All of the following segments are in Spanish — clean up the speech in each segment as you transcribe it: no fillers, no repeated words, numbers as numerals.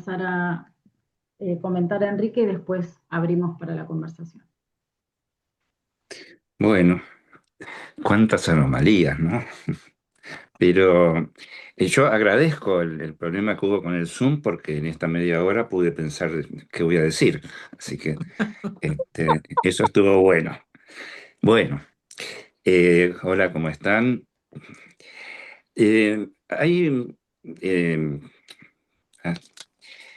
Empezar a comentar a Enrique y después abrimos para la conversación. Bueno, cuántas anomalías, ¿no? Pero yo agradezco el problema que hubo con el Zoom porque en esta media hora pude pensar qué voy a decir. Así que eso estuvo bueno. Bueno, hola, ¿cómo están? Hay eh, ah,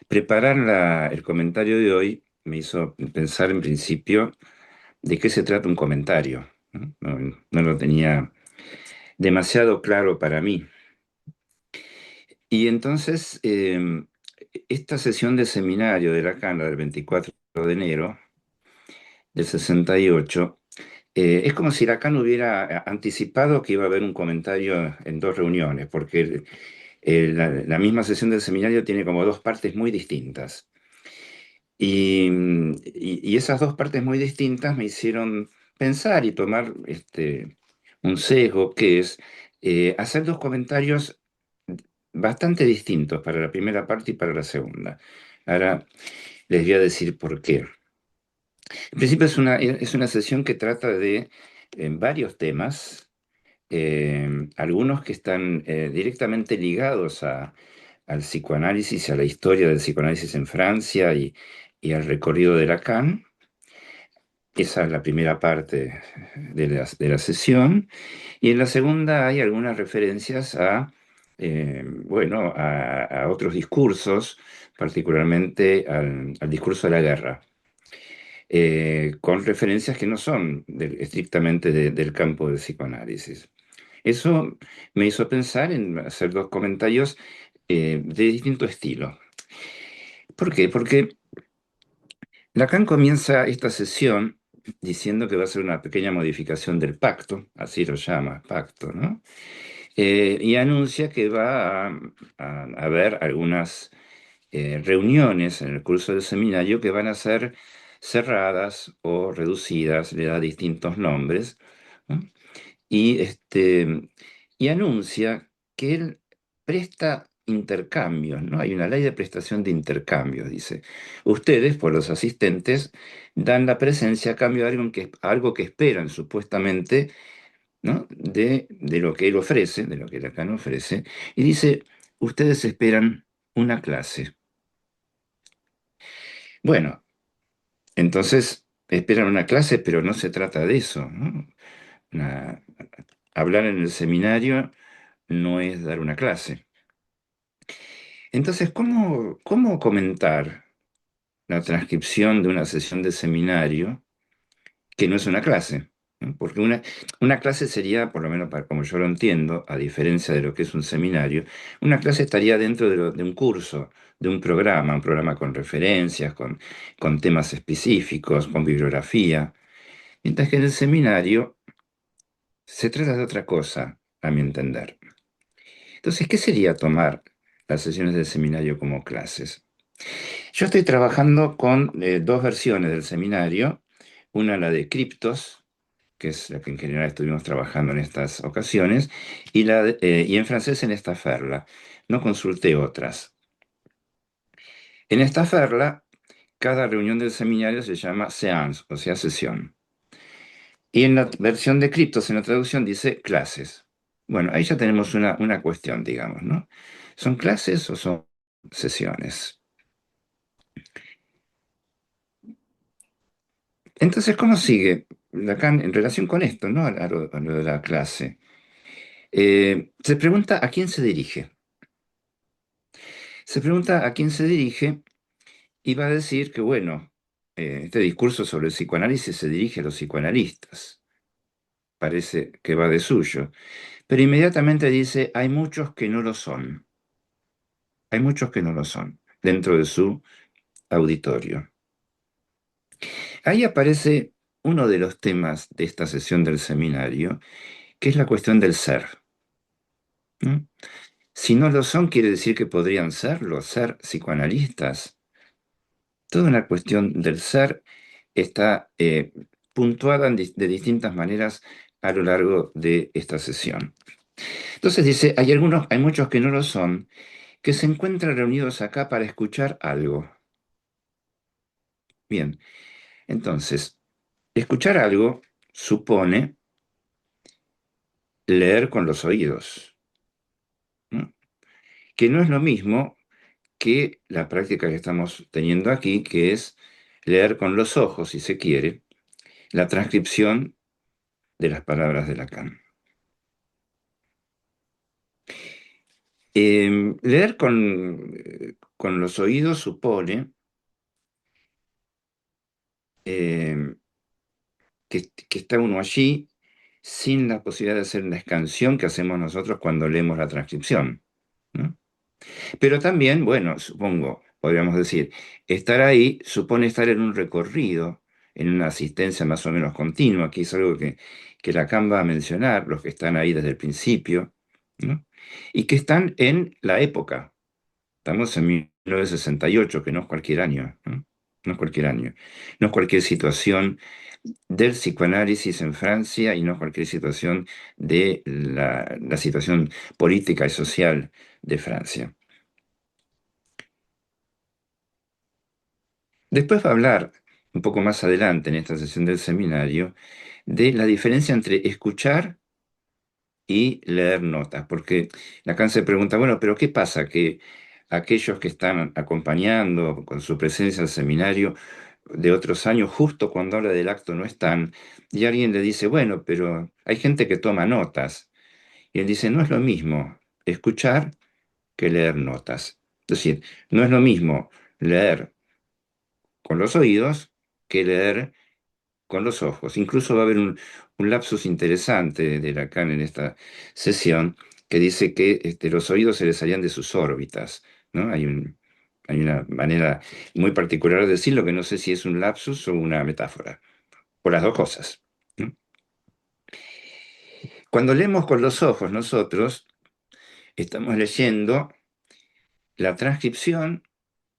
preparar el comentario de hoy me hizo pensar en principio de qué se trata un comentario, ¿no? No lo tenía demasiado claro para mí. Y entonces, esta sesión de seminario de la Cámara del 24 de enero del 68, es como si Lacan hubiera anticipado que iba a haber un comentario en dos reuniones, porque la misma sesión del seminario tiene como dos partes muy distintas. Y esas dos partes muy distintas me hicieron pensar y tomar un sesgo, que es hacer dos comentarios bastante distintos para la primera parte y para la segunda. Ahora les voy a decir por qué. En principio es una sesión que trata de varios temas, algunos que están directamente ligados al psicoanálisis, a la historia del psicoanálisis en Francia y al recorrido de Lacan. Esa es la primera parte de la sesión. Y en la segunda hay algunas referencias bueno, a otros discursos, particularmente al discurso de la guerra, con referencias que no son estrictamente del campo del psicoanálisis. Eso me hizo pensar en hacer dos comentarios de distinto estilo. ¿Por qué? Porque Lacan comienza esta sesión diciendo que va a ser una pequeña modificación del pacto, así lo llama, pacto, ¿no? Y anuncia que va a haber algunas reuniones en el curso del seminario que van a ser cerradas o reducidas, le da distintos nombres, ¿no? Y, y anuncia que él presta intercambios, ¿no? Hay una ley de prestación de intercambios, dice. Ustedes, por los asistentes, dan la presencia a cambio de algo que esperan supuestamente, ¿no? De lo que él ofrece, de lo que Lacan ofrece, y dice, ustedes esperan una clase. Bueno, entonces esperan una clase, pero no se trata de eso, ¿no? Una- Hablar en el seminario no es dar una clase. Entonces, ¿cómo comentar la transcripción de una sesión de seminario que no es una clase? ¿No? Porque una clase sería, por lo menos como yo lo entiendo, a diferencia de lo que es un seminario, una clase estaría dentro de un curso, de un programa con referencias, con temas específicos, con bibliografía. Mientras que en el seminario se trata de otra cosa, a mi entender. Entonces, ¿qué sería tomar las sesiones del seminario como clases? Yo estoy trabajando con dos versiones del seminario, una la de Criptos, que es la que en general estuvimos trabajando en estas ocasiones, y en francés en Estaferla. No consulté otras. En Estaferla, cada reunión del seminario se llama séance, o sea, sesión. Y en la versión de Criptos, en la traducción, dice clases. Bueno, ahí ya tenemos una cuestión, digamos, ¿no? ¿Son clases o son sesiones? Entonces, ¿cómo sigue Lacan en relación con esto, ¿no? A lo de la clase? Se pregunta a quién se dirige. Se pregunta a quién se dirige y va a decir que, bueno, este discurso sobre el psicoanálisis se dirige a los psicoanalistas. Parece que va de suyo. Pero inmediatamente dice, hay muchos que no lo son. Hay muchos que no lo son dentro de su auditorio. Ahí aparece uno de los temas de esta sesión del seminario, que es la cuestión del ser, ¿no? Si no lo son, quiere decir que podrían serlo, ser psicoanalistas. Toda una cuestión del ser está puntuada de distintas maneras a lo largo de esta sesión. Entonces dice, hay muchos que no lo son, que se encuentran reunidos acá para escuchar algo. Bien, entonces, escuchar algo supone leer con los oídos, ¿no? Que no es lo mismo que la práctica que estamos teniendo aquí, que es leer con los ojos, si se quiere, la transcripción de las palabras de Lacan. Leer con los oídos supone eh, que está uno allí sin la posibilidad de hacer una escansión que hacemos nosotros cuando leemos la transcripción, ¿no? Pero también, bueno, supongo, podríamos decir, estar ahí supone estar en un recorrido, en una asistencia más o menos continua, que es algo que Lacan va a mencionar, los que están ahí desde el principio, ¿no? Y que están en la época. Estamos en 1968, que no es cualquier año, ¿no? No es cualquier año. No es cualquier situación del psicoanálisis en Francia y no es cualquier situación de la situación política y social de Francia. Después va a hablar, un poco más adelante en esta sesión del seminario, de la diferencia entre escuchar y leer notas, porque Lacan se pregunta, bueno, pero ¿qué pasa? Que aquellos que están acompañando con su presencia al seminario de otros años, justo cuando habla del acto no están, y alguien le dice, bueno, pero hay gente que toma notas, y él dice, no es lo mismo escuchar que leer notas. Es decir, no es lo mismo leer con los oídos que leer con los ojos. Incluso va a haber un lapsus interesante de Lacan en esta sesión que dice que los oídos se le salían de sus órbitas, ¿no? Hay una manera muy particular de decirlo que no sé si es un lapsus o una metáfora, o las dos cosas, ¿no? Cuando leemos con los ojos nosotros estamos leyendo la transcripción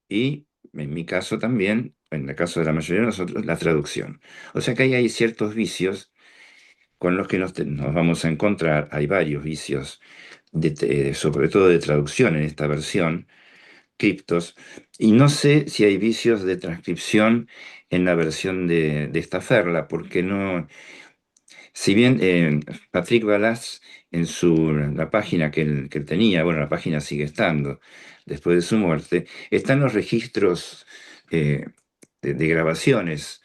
y, en mi caso también, en el caso de la mayoría de nosotros, la traducción. O sea que ahí hay ciertos vicios con los que nos vamos a encontrar. Hay varios vicios, sobre todo de traducción en esta versión, criptos, y no sé si hay vicios de transcripción en la versión de esta Ferla, porque no, si bien Patrick Balaz la página que él tenía, bueno, la página sigue estando después de su muerte, están los registros eh, de grabaciones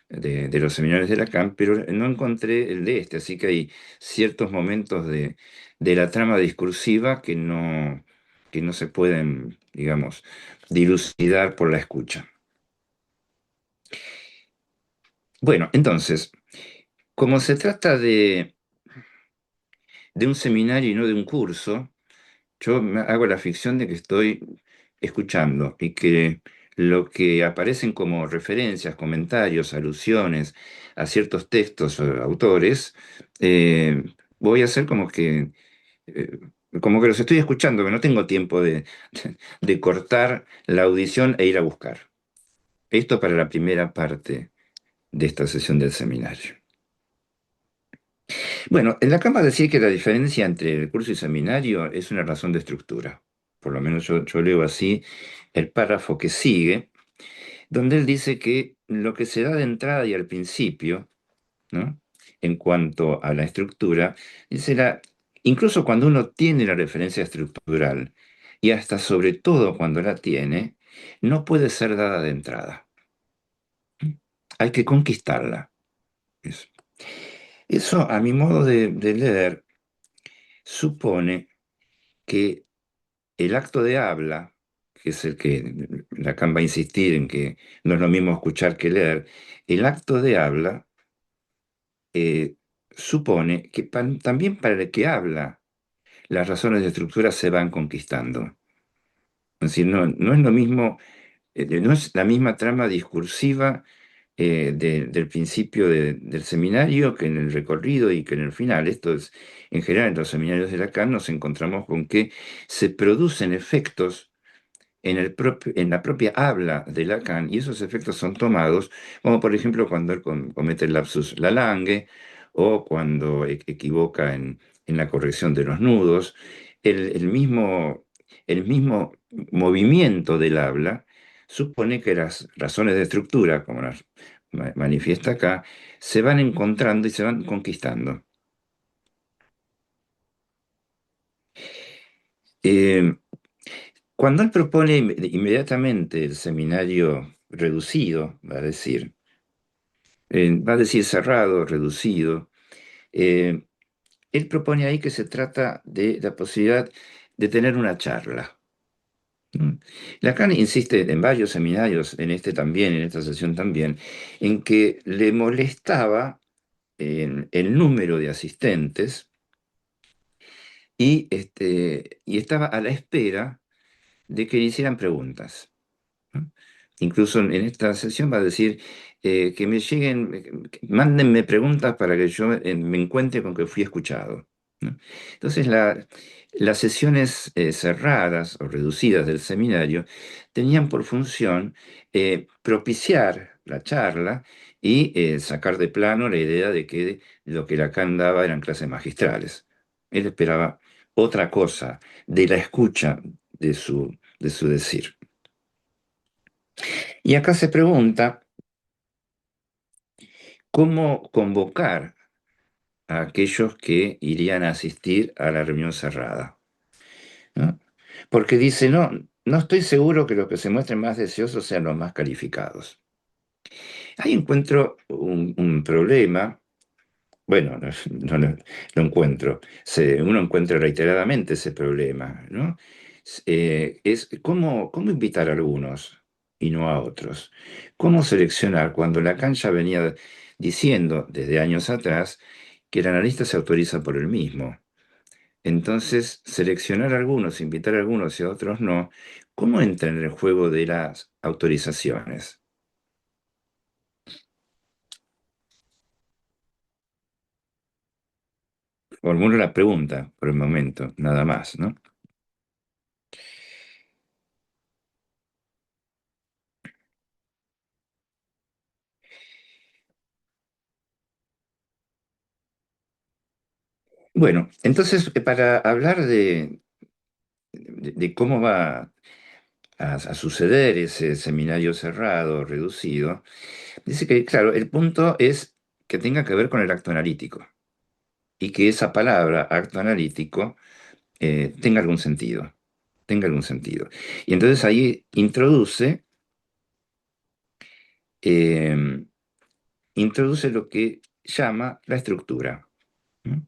de los seminarios de Lacan, pero no encontré el de este, así que hay ciertos momentos de la trama discursiva que no se pueden, digamos, dilucidar por la escucha. Bueno, entonces, como se trata de un seminario y no de un curso, yo me hago la ficción de que estoy escuchando y que lo que aparecen como referencias, comentarios, alusiones a ciertos textos o autores, eh, voy a hacer eh, como que los estoy escuchando, que no tengo tiempo de cortar la audición e ir a buscar. Esto para la primera parte de esta sesión del seminario. Bueno, en la Cámara decía que la diferencia entre el curso y seminario es una razón de estructura. Por lo menos yo leo así el párrafo que sigue, donde él dice que lo que se da de entrada y al principio, ¿no? En cuanto a la estructura, dice incluso cuando uno tiene la referencia estructural, y hasta sobre todo cuando la tiene, no puede ser dada de entrada. Hay que conquistarla. Eso, Eso, a mi modo de leer, supone que el acto de habla, que es el que Lacan va a insistir en que no es lo mismo escuchar que leer, el acto de habla supone que también para el que habla, las razones de estructura se van conquistando. Es decir, no es lo mismo, no es la misma trama discursiva del principio del seminario que en el recorrido y que en el final. Esto es, en general, en los seminarios de Lacan nos encontramos con que se producen efectos en la propia habla de Lacan, y esos efectos son tomados, como por ejemplo cuando él comete el lapsus lalangue, o cuando equivoca en la corrección de los nudos. El mismo el mismo movimiento del habla supone que las razones de estructura, como las manifiesta acá, se van encontrando y se van conquistando. Eh, Cuando él propone inmediatamente el seminario reducido, va a decir cerrado, reducido, eh, él propone ahí que se trata de la posibilidad de tener una charla. ¿No? Lacan insiste en varios seminarios, en este también, en esta sesión también, en que le molestaba el número de asistentes y estaba a la espera de que le hicieran preguntas. ¿No? Incluso en esta sesión va a decir que me lleguen, mándenme preguntas para que yo me encuentre con que fui escuchado. ¿No? Entonces, las sesiones cerradas o reducidas del seminario tenían por función propiciar la charla y sacar de plano la idea de que lo que Lacan daba eran clases magistrales. Él esperaba otra cosa de la escucha de su decir. Y acá se pregunta cómo convocar a aquellos que irían a asistir a la reunión cerrada, ¿no? Porque dice, no, no estoy seguro que los que se muestren más deseosos sean los más calificados. Ahí encuentro un problema. Bueno, no lo encuentro. Uno encuentra reiteradamente ese problema, ¿no? Es cómo invitar a algunos y no a otros. ¿Cómo seleccionar cuando Lacan ya venía diciendo desde años atrás que el analista se autoriza por él mismo? Entonces, seleccionar a algunos, invitar a algunos y a otros no, ¿cómo entra en el juego de las autorizaciones? Formulo la pregunta por el momento, nada más, ¿no? Bueno, entonces para hablar de cómo va a suceder ese seminario cerrado, reducido, dice que, claro, el punto es que tenga que ver con el acto analítico y que esa palabra, acto analítico, tenga algún sentido, tenga algún sentido. Y entonces ahí eh, introduce lo que llama la estructura. ¿No?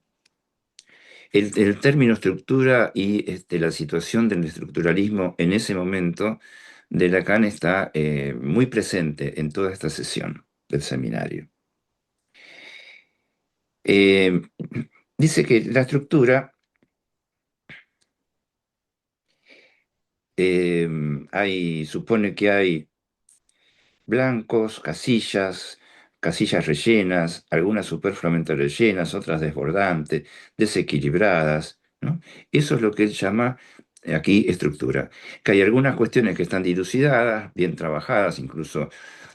El término estructura y la situación del estructuralismo en ese momento de Lacan está muy presente en toda esta sesión del seminario. Eh, Dice que la estructura, supone que hay blancos, casillas rellenas, algunas superfluamente rellenas, otras desbordantes, desequilibradas, ¿no? Eso es lo que él llama aquí estructura. Que hay algunas cuestiones que están dilucidadas, bien trabajadas, incluso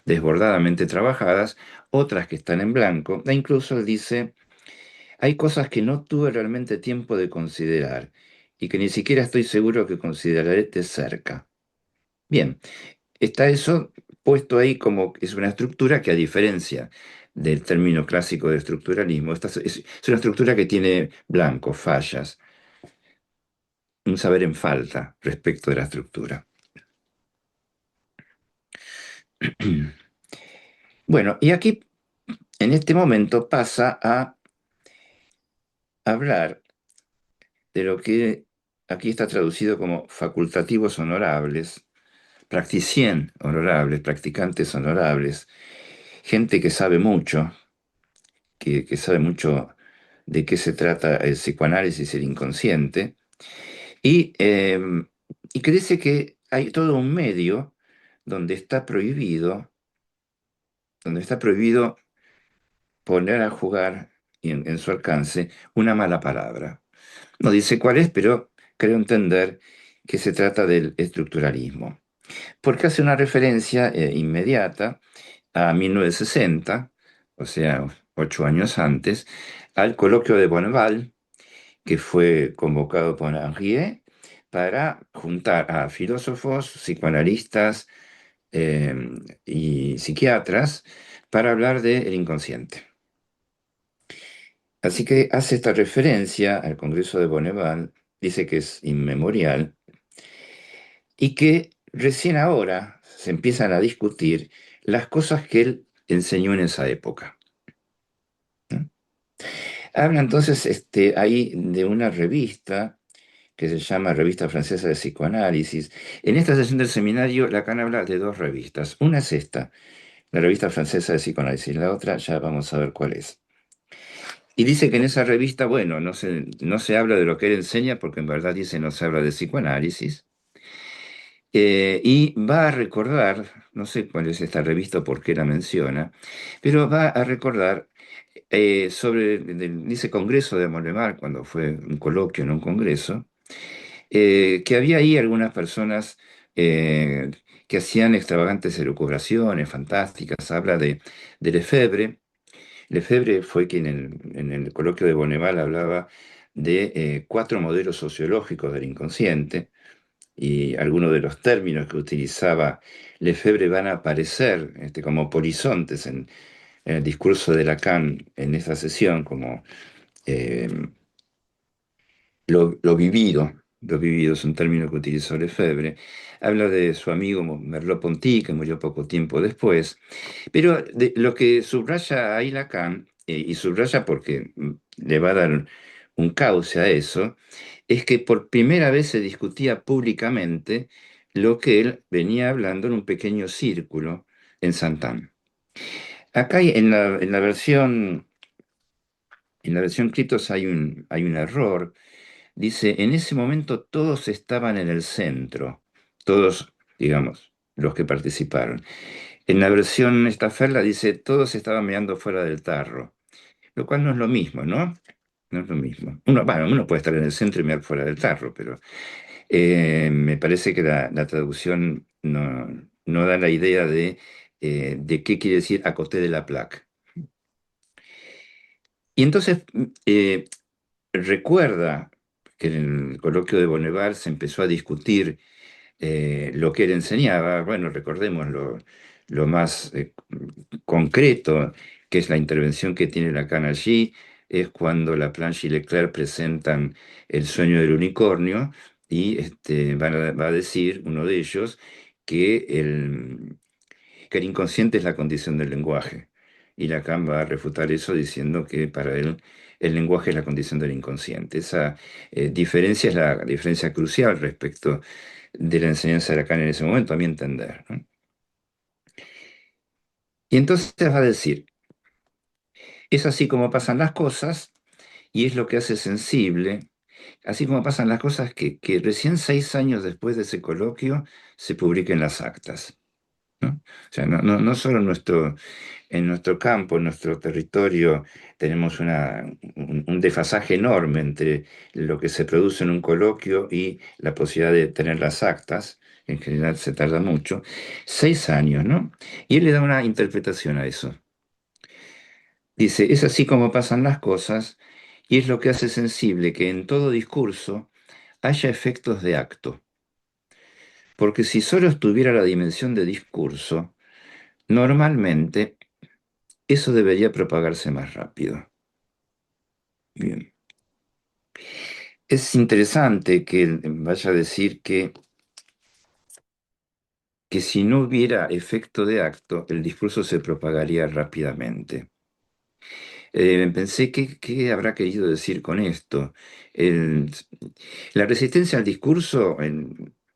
desbordadamente trabajadas, otras que están en blanco, e incluso él dice, hay cosas que no tuve realmente tiempo de considerar y que ni siquiera estoy seguro que consideraré de cerca. Bien, está eso puesto ahí como es una estructura que a diferencia del término clásico de estructuralismo, es una estructura que tiene blancos, fallas, un saber en falta respecto de la estructura. Bueno, y aquí en este momento pasa a hablar de lo que aquí está traducido como facultativos honorables, practicien honorables, practicantes honorables, gente que sabe mucho, que sabe mucho de qué se trata el psicoanálisis y el inconsciente, y, eh, y que dice que hay todo un medio donde está prohibido poner a jugar en su alcance una mala palabra. No dice cuál es, pero creo entender que se trata del estructuralismo, porque hace una referencia inmediata a 1960, o sea, 8 años antes, al coloquio de Bonneval, que fue convocado por Henriet para juntar a filósofos, psicoanalistas eh, y psiquiatras para hablar del inconsciente. Así que hace esta referencia al Congreso de Bonneval, dice que es inmemorial y que recién ahora se empiezan a discutir las cosas que él enseñó en esa época, ¿no? Habla entonces ahí de una revista que se llama Revista Francesa de Psicoanálisis. En esta sesión del seminario, Lacan habla de dos revistas. Una es esta, la Revista Francesa de Psicoanálisis, la otra ya vamos a ver cuál es. Y dice que en esa revista, bueno, no se habla de lo que él enseña, porque en verdad dice no se habla de psicoanálisis. Y va a recordar, no sé cuál es esta revista o por qué la menciona, pero va a recordar dice Congreso de Montreal, cuando fue un coloquio, no un congreso, que había ahí algunas personas eh, que hacían extravagantes elucubraciones fantásticas. Habla de Lefebvre. Lefebvre fue quien en el coloquio de Bonneval hablaba de cuatro modelos sociológicos del inconsciente, y algunos de los términos que utilizaba Lefebvre van a aparecer como polizontes en el discurso de Lacan en esta sesión, como eh, lo vivido es un término que utilizó Lefebvre. Habla de su amigo Merleau-Ponty, que murió poco tiempo después. Pero lo que subraya ahí Lacan, y subraya porque le va a dar un cauce a eso, es que por primera vez se discutía públicamente lo que él venía hablando en un pequeño círculo en Santán. Acá en la versión Critos hay un error. Dice, en ese momento todos estaban en el centro, todos, digamos, los que participaron. En la versión Estaferla dice, todos estaban mirando fuera del tarro, lo cual no es lo mismo, ¿no? No es lo mismo. Bueno, uno puede estar en el centro y mirar fuera del tarro, pero me parece que la traducción no da la idea de qué quiere decir à côté de la plaque. Y entonces recuerda que en el coloquio de Bonneval se empezó a discutir lo que él enseñaba. Bueno, recordemos lo más concreto, que es la intervención que tiene Lacan allí, es cuando Laplanche y Leclerc presentan el sueño del unicornio y va a decir uno de ellos que que el inconsciente es la condición del lenguaje. Y Lacan va a refutar eso diciendo que para él el lenguaje es la condición del inconsciente. Esa diferencia es la diferencia crucial respecto de la enseñanza de Lacan en ese momento, a mi entender, ¿no? Y entonces va a decir, es así como pasan las cosas y es lo que hace sensible, así como pasan las cosas que recién 6 años después de ese coloquio se publiquen las actas, ¿no? O sea, no solo en nuestro campo, en nuestro territorio, tenemos un desfasaje enorme entre lo que se produce en un coloquio y la posibilidad de tener las actas. En general se tarda mucho. 6 años, ¿no? Y él le da una interpretación a eso. Dice, es así como pasan las cosas y es lo que hace sensible que en todo discurso haya efectos de acto. Porque si solo estuviera la dimensión de discurso, normalmente eso debería propagarse más rápido. Bien. Es interesante que vaya a decir que si no hubiera efecto de acto, el discurso se propagaría rápidamente. Pensé, ¿qué habrá querido decir con esto? El- la resistencia al discurso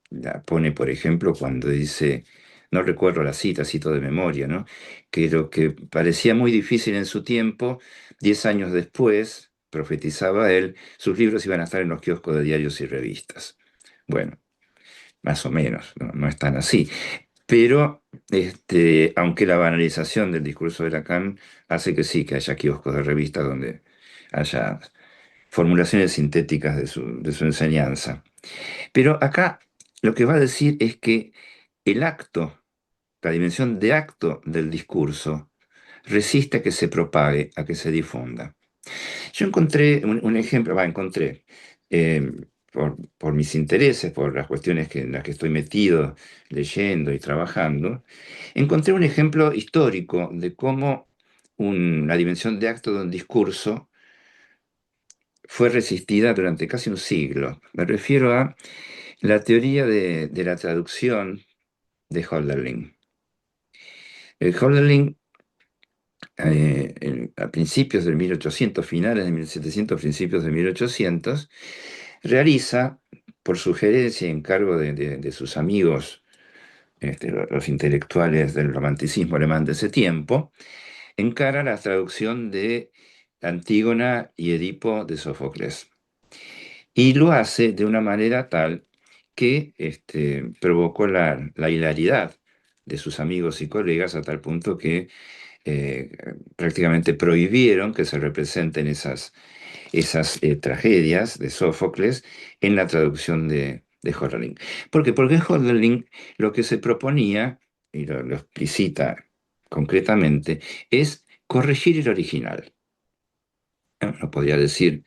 la pone, por ejemplo, cuando dice, no recuerdo la cita, cito de memoria, ¿no? Que lo que parecía muy difícil en su tiempo, 10 años después, profetizaba él, sus libros iban a estar en los kioscos de diarios y revistas. Bueno, más o menos, no es tan así. Pero, aunque la banalización del discurso de Lacan hace que sí, que haya kioscos de revistas donde haya formulaciones sintéticas de su enseñanza. Pero acá lo que va a decir es que el acto, la dimensión de acto del discurso, resiste a que se propague, a que se difunda. Yo encontré un ejemplo, encontré. por mis intereses, por las cuestiones en las que estoy metido, leyendo y trabajando, encontré un ejemplo histórico de cómo la dimensión de acto de un discurso fue resistida durante casi un siglo. Me refiero a la teoría de la traducción de Hölderlin. Hölderlin, a principios del 1800, finales de 1700, principios de 1800, realiza, por sugerencia y encargo de sus amigos, los intelectuales del romanticismo alemán de ese tiempo, encara la traducción de Antígona y Edipo de Sófocles. Y lo hace de una manera tal que provocó la hilaridad de sus amigos y colegas a tal punto que eh, prácticamente prohibieron que se representen esas tragedias de Sófocles en la traducción de Hölderlin. ¿Por qué? Porque Hölderlin lo que se proponía, y lo explicita concretamente, es corregir el original. No podría decir,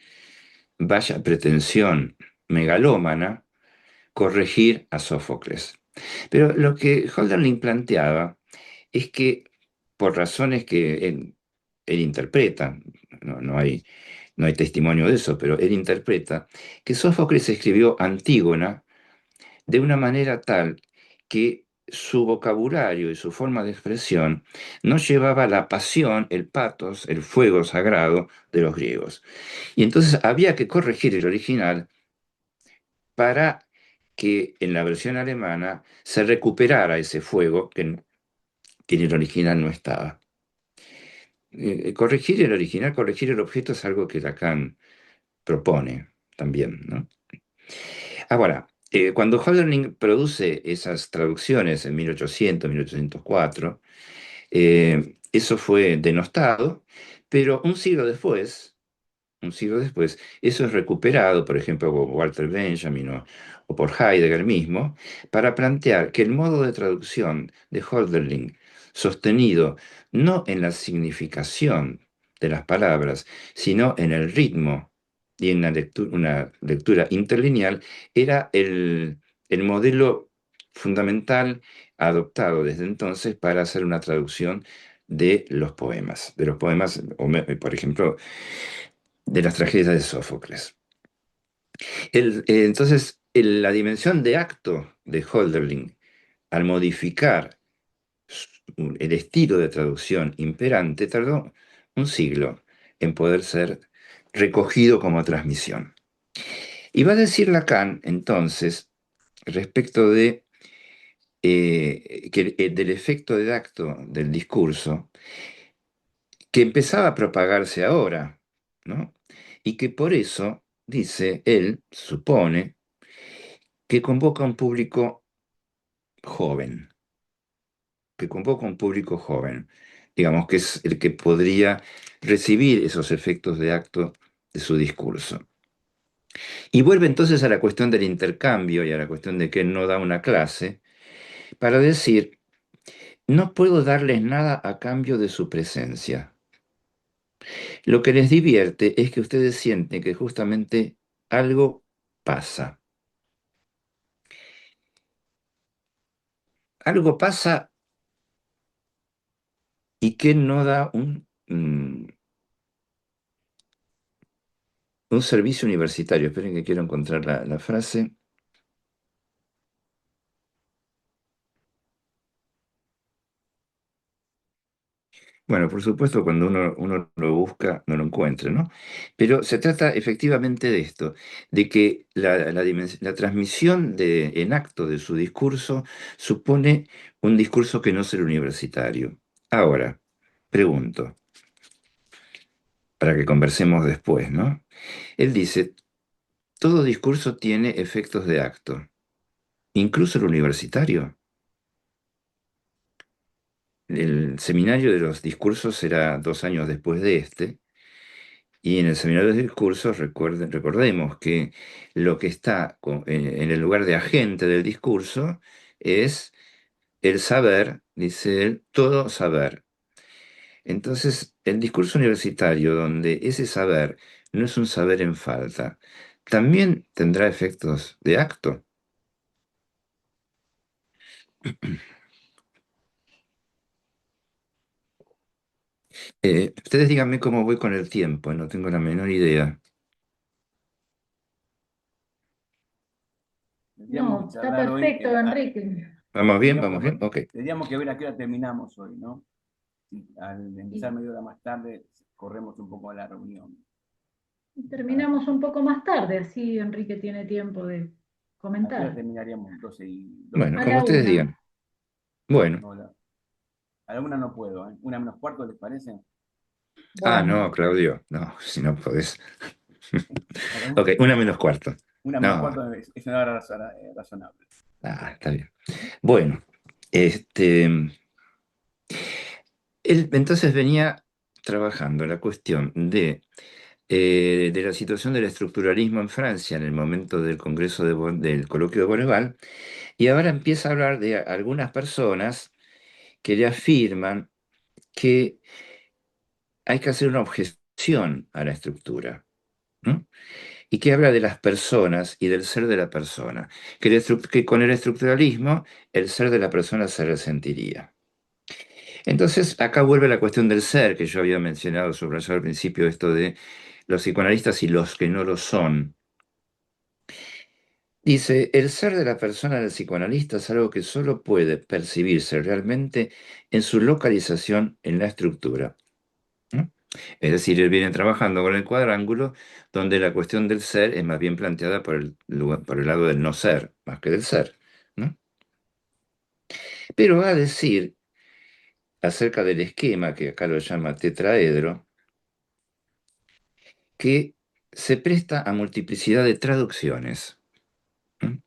vaya pretensión megalómana corregir a Sófocles. Pero lo que Hölderlin planteaba es que por razones que él interpreta, no hay testimonio de eso, pero él interpreta que Sófocles escribió Antígona de una manera tal que su vocabulario y su forma de expresión no llevaba la pasión, el patos, el fuego sagrado de los griegos. Y entonces había que corregir el original para que en la versión alemana se recuperara ese fuego que en el original no estaba. Corregir el original, corregir el objeto es algo que Lacan propone también, ¿no? Ahora, cuando Hölderlin produce esas traducciones en 1800, 1804, eso fue denostado, pero un siglo después, eso es recuperado, por ejemplo, por Walter Benjamin o por Heidegger mismo, para plantear que el modo de traducción de Hölderlin, sostenido no en la significación de las palabras, sino en el ritmo y en una lectura interlineal, era el modelo fundamental adoptado desde entonces para hacer una traducción de los poemas, por ejemplo, de las tragedias de Sófocles. Entonces, la dimensión de acto de Hölderlin, al modificar el estilo de traducción imperante, tardó un siglo en poder ser recogido como transmisión. Y va a decir Lacan, entonces, respecto del efecto de acto del discurso, que empezaba a propagarse ahora, ¿no? Y que por eso, dice él, supone, que convoca a un público joven, que convoca a un público joven, digamos, que es el que podría recibir esos efectos de acto de su discurso. Y vuelve entonces a la cuestión del intercambio y a la cuestión de que él no da una clase, para decir, no puedo darles nada a cambio de su presencia. Lo que les divierte es que ustedes sienten que justamente algo pasa. Algo pasa y que no da un servicio universitario. Esperen que quiero encontrar la frase. Bueno, por supuesto, cuando uno lo busca, no lo encuentra, ¿no? Pero se trata efectivamente de esto, de que la transmisión en acto de su discurso supone un discurso que no es el universitario. Ahora, pregunto, para que conversemos después, ¿no? Él dice, todo discurso tiene efectos de acto, incluso el universitario. El seminario de los discursos será 2 años después de este, y en el seminario de discursos recordemos que lo que está en el lugar de agente del discurso es el saber, dice él, todo saber. Entonces, el discurso universitario, donde ese saber no es un saber en falta, también tendrá efectos de acto. Ustedes díganme cómo voy con el tiempo, no tengo la menor idea. Tendríamos que No, está charlar hoy, perfecto, Enrique. ¿Vamos bien? tendríamos ¿Vamos bien? Ok. tendríamos que ver a qué hora terminamos hoy, ¿no? Si al empezar Y media hora más tarde, corremos un poco la reunión. ¿A, terminamos un poco más tarde, así Enrique tiene tiempo de a qué hora comentar. terminaríamos? 12 y Bueno, A como la ustedes una. digan. Bueno. no, a la una no puedo, ¿eh? Una menos cuarto, ¿les parece? Ah, no, Bueno, Claudio. No, si no podés. A la Ok, una menos cuarto. una menos No, cuarto es una hora razonable. está bien. Bueno, este, él entonces venía trabajando la cuestión de la situación del estructuralismo en Francia en el momento del Congreso del Coloquio de Bonneval, y ahora empieza a hablar de algunas personas que le afirman que hay que hacer una objeción a la estructura, ¿no? Y que habla de las personas y del ser de la persona, que con el estructuralismo el ser de la persona se resentiría. Entonces, acá vuelve la cuestión del ser, que yo había mencionado, subrayado al principio, esto de los psicoanalistas y los que no lo son. Dice, el ser de la persona del psicoanalista es algo que solo puede percibirse realmente en su localización en la estructura, ¿no? Es decir, él viene trabajando con el cuadrángulo, donde la cuestión del ser es más bien planteada por el lado del no ser, más que del ser, ¿no? Pero va a decir acerca del esquema, que acá lo llama tetraedro, que se presta a multiplicidad de traducciones, ¿no?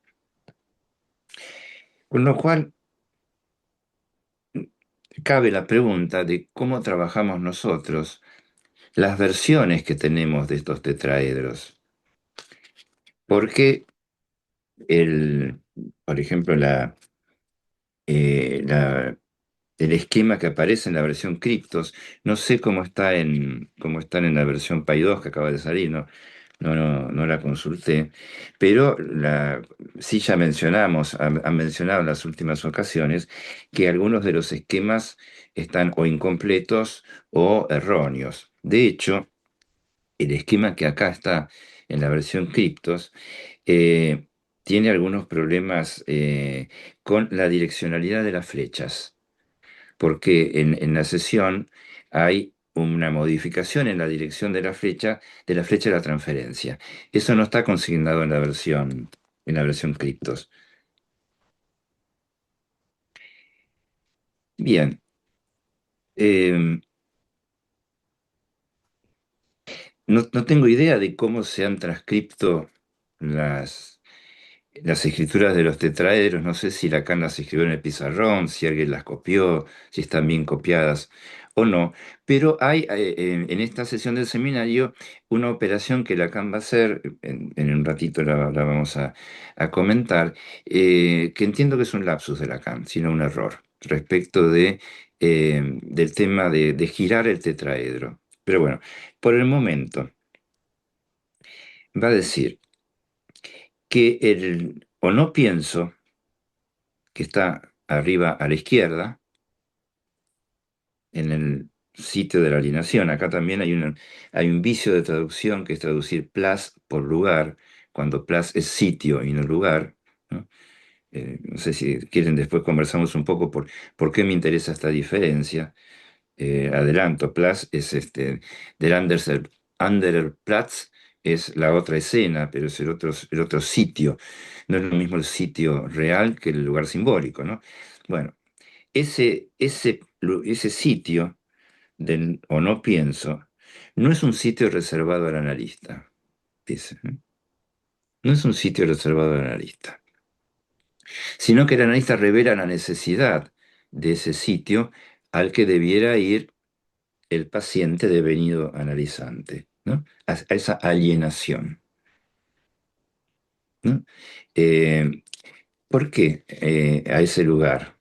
Con lo cual cabe la pregunta de cómo trabajamos nosotros las versiones que tenemos de estos tetraedros. Porque el, por ejemplo, la el esquema que aparece en la versión Cryptos. No sé cómo están en la versión Py 2 que acaba de salir, no la consulté, pero sí ya mencionamos, han mencionado en las últimas ocasiones que algunos de los esquemas están o incompletos o erróneos. De hecho, el esquema que acá está en la versión Cryptos eh, tiene algunos problemas con la direccionalidad de las flechas porque en la sesión hay una modificación en la dirección de la flecha de la transferencia. Eso no está consignado en la versión Cryptos. Bien, eh, no tengo idea de cómo se han transcripto las escrituras de los tetraedros. No sé si Lacan las escribió en el pizarrón, si alguien las copió, si están bien copiadas o no, pero hay en esta sesión del seminario una operación que Lacan va a hacer, en un ratito la vamos a comentar, que entiendo que es un lapsus de Lacan, sino un error, respecto del tema de girar el tetraedro. Pero bueno, por el momento va a decir que o no pienso, que está arriba a la izquierda, en el sitio de la alineación. Acá también hay un vicio de traducción que es traducir place por lugar, cuando place es sitio y no lugar, ¿no? No sé si quieren después conversamos un poco por qué me interesa esta diferencia. Adelanto, place es del Andererplatz es la otra escena, pero es el otro sitio. No es lo mismo el sitio real que el lugar simbólico, ¿no? Bueno, ese sitio del o no pienso no es un sitio reservado al analista, dice, ¿eh? No es un sitio reservado al analista, sino que el analista revela la necesidad de ese sitio al que debiera ir el paciente devenido analizante, ¿no? A esa alienación, ¿no? Eh, ¿Por qué a ese lugar?